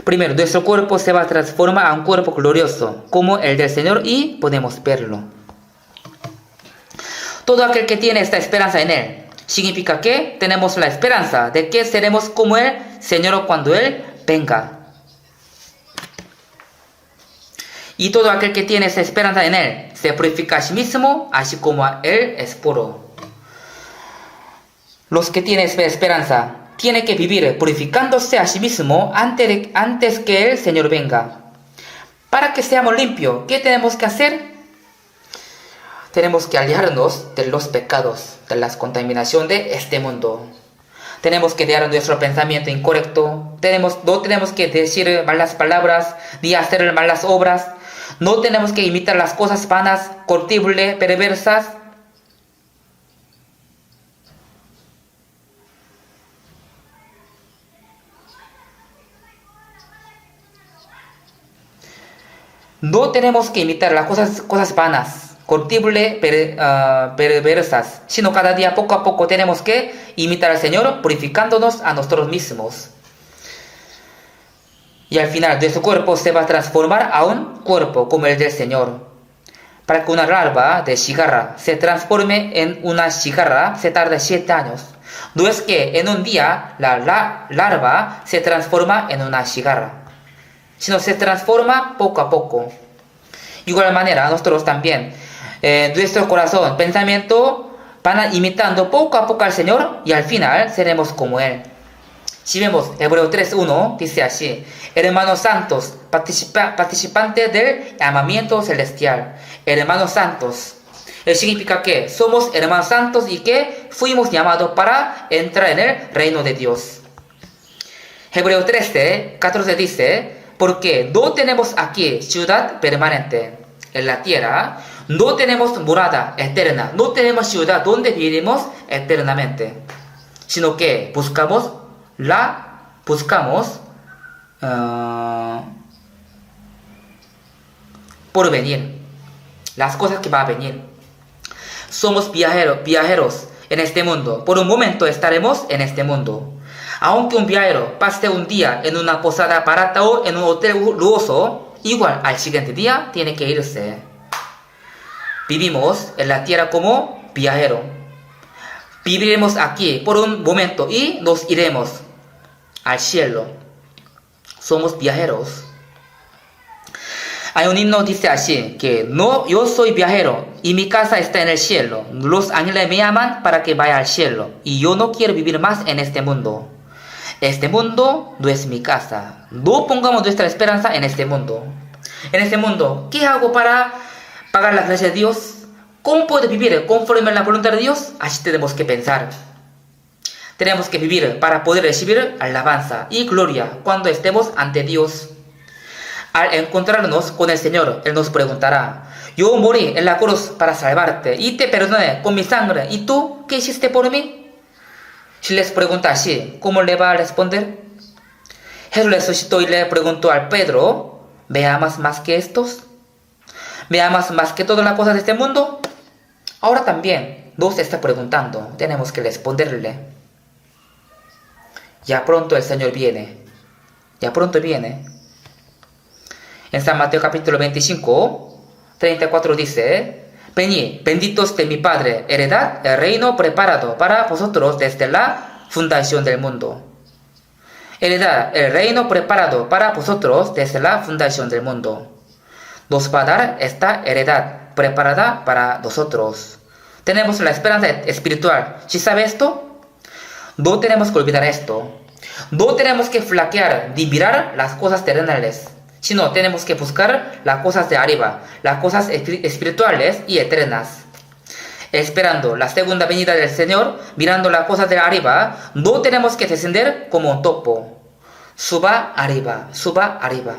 Primero, nuestro cuerpo se va a transformar a un cuerpo glorioso, como el del Señor, y podemos verlo. Todo aquel que tiene esta esperanza en Él, significa que tenemos la esperanza de que seremos como el Señor cuando Él venga. Y todo aquel que tiene esa esperanza en Él se purifica a sí mismo, así como Él es puro. Los que tienen esa esperanza tienen que vivir purificándose a sí mismo antes que el Señor venga. Para que seamos limpios, ¿qué tenemos que hacer? Tenemos que alejarnos de los pecados, de la contaminación de este mundo. Tenemos que dejar nuestro pensamiento incorrecto. No tenemos que decir malas palabras ni hacer malas obras. No tenemos que imitar las cosas vanas, corruptibles, perversas. No tenemos que imitar las cosas vanas, corruptibles, perversas, sino cada día poco a poco tenemos que imitar al Señor, purificándonos a nosotros mismos. Y al final de su cuerpo se va a transformar a un cuerpo como el del Señor. Para que una larva de cigarra se transforme en una cigarra se tarda 7 años. No es que en un día la larva se transforma en una cigarra, sino se transforma poco a poco. De igual manera, nosotros también, nuestro corazón, pensamiento, van imitando poco a poco al Señor y al final seremos como Él. Si vemos Hebreo 3.1, dice así: hermanos santos, participantes del llamamiento celestial. Hermanos santos, significa que somos hermanos santos y que fuimos llamados para entrar en el reino de Dios. Hebreo 13.14 dice: porque no tenemos aquí ciudad permanente en la tierra, no tenemos morada eterna, no tenemos ciudad donde viviremos eternamente, sino que buscamos por venir, las cosas que va a venir. Somos viajeros en este mundo. Por un momento estaremos en este mundo. Aunque un viajero pase un día en una posada barata o en un hotel lujoso, igual al siguiente día tiene que irse. Vivimos en la tierra como viajero. Viviremos aquí por un momento y nos iremos al cielo. Somos viajeros. Hay un himno dice así, que no, yo soy viajero y mi casa está en el cielo. Los ángeles me llaman para que vaya al cielo y yo no quiero vivir más en este mundo. Este mundo no es mi casa. No pongamos nuestra esperanza en este mundo. En este mundo, ¿qué hago para pagar la gracia de Dios? ¿Cómo puedo vivir conforme a la voluntad de Dios? Así tenemos que pensar. Tenemos que vivir para poder recibir alabanza y gloria cuando estemos ante Dios. Al encontrarnos con el Señor, Él nos preguntará: yo morí en la cruz para salvarte y te perdoné con mi sangre, ¿y tú qué hiciste por mí? Si les pregunta así, ¿cómo le va a responder? Jesús resucitó y le preguntó a Pedro: ¿me amas más que estos? ¿Me amas más que todas las cosas de este mundo? Ahora también nos está preguntando, tenemos que responderle. Ya pronto el Señor viene. Ya pronto viene. En San Mateo capítulo 25, 34 dice: venid, benditos de mi Padre, heredad el reino preparado para vosotros desde la fundación del mundo. Heredad el reino preparado para vosotros desde la fundación del mundo. Nos va a dar esta heredad preparada para nosotros. Tenemos la esperanza espiritual. ¿Sí sabe esto? No tenemos que olvidar esto. No tenemos que flaquear ni mirar las cosas terrenales, sino tenemos que buscar las cosas de arriba, las cosas espirituales y eternas. Esperando la segunda venida del Señor, mirando las cosas de arriba, no tenemos que descender como un topo. Suba arriba, suba arriba.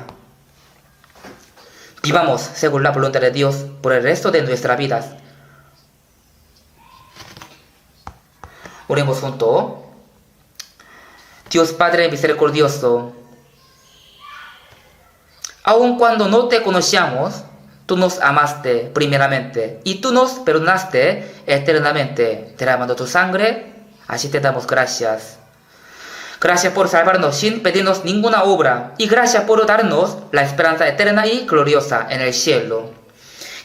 Vivamos según la voluntad de Dios por el resto de nuestras vidas. Oremos juntos. Dios Padre misericordioso, aun cuando no te conocíamos, tú nos amaste primeramente y tú nos perdonaste eternamente, derramando tu sangre. Así te damos gracias. Gracias por salvarnos sin pedirnos ninguna obra y gracias por darnos la esperanza eterna y gloriosa en el cielo.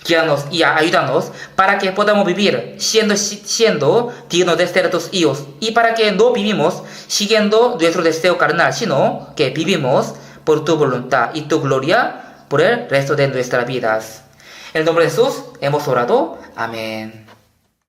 Guíanos y ayúdanos para que podamos vivir siendo dignos de ser tus hijos y para que no vivimos siguiendo nuestro deseo carnal, sino que vivimos por tu voluntad y tu gloria por el resto de nuestras vidas. En el nombre de Jesús hemos orado. Amén.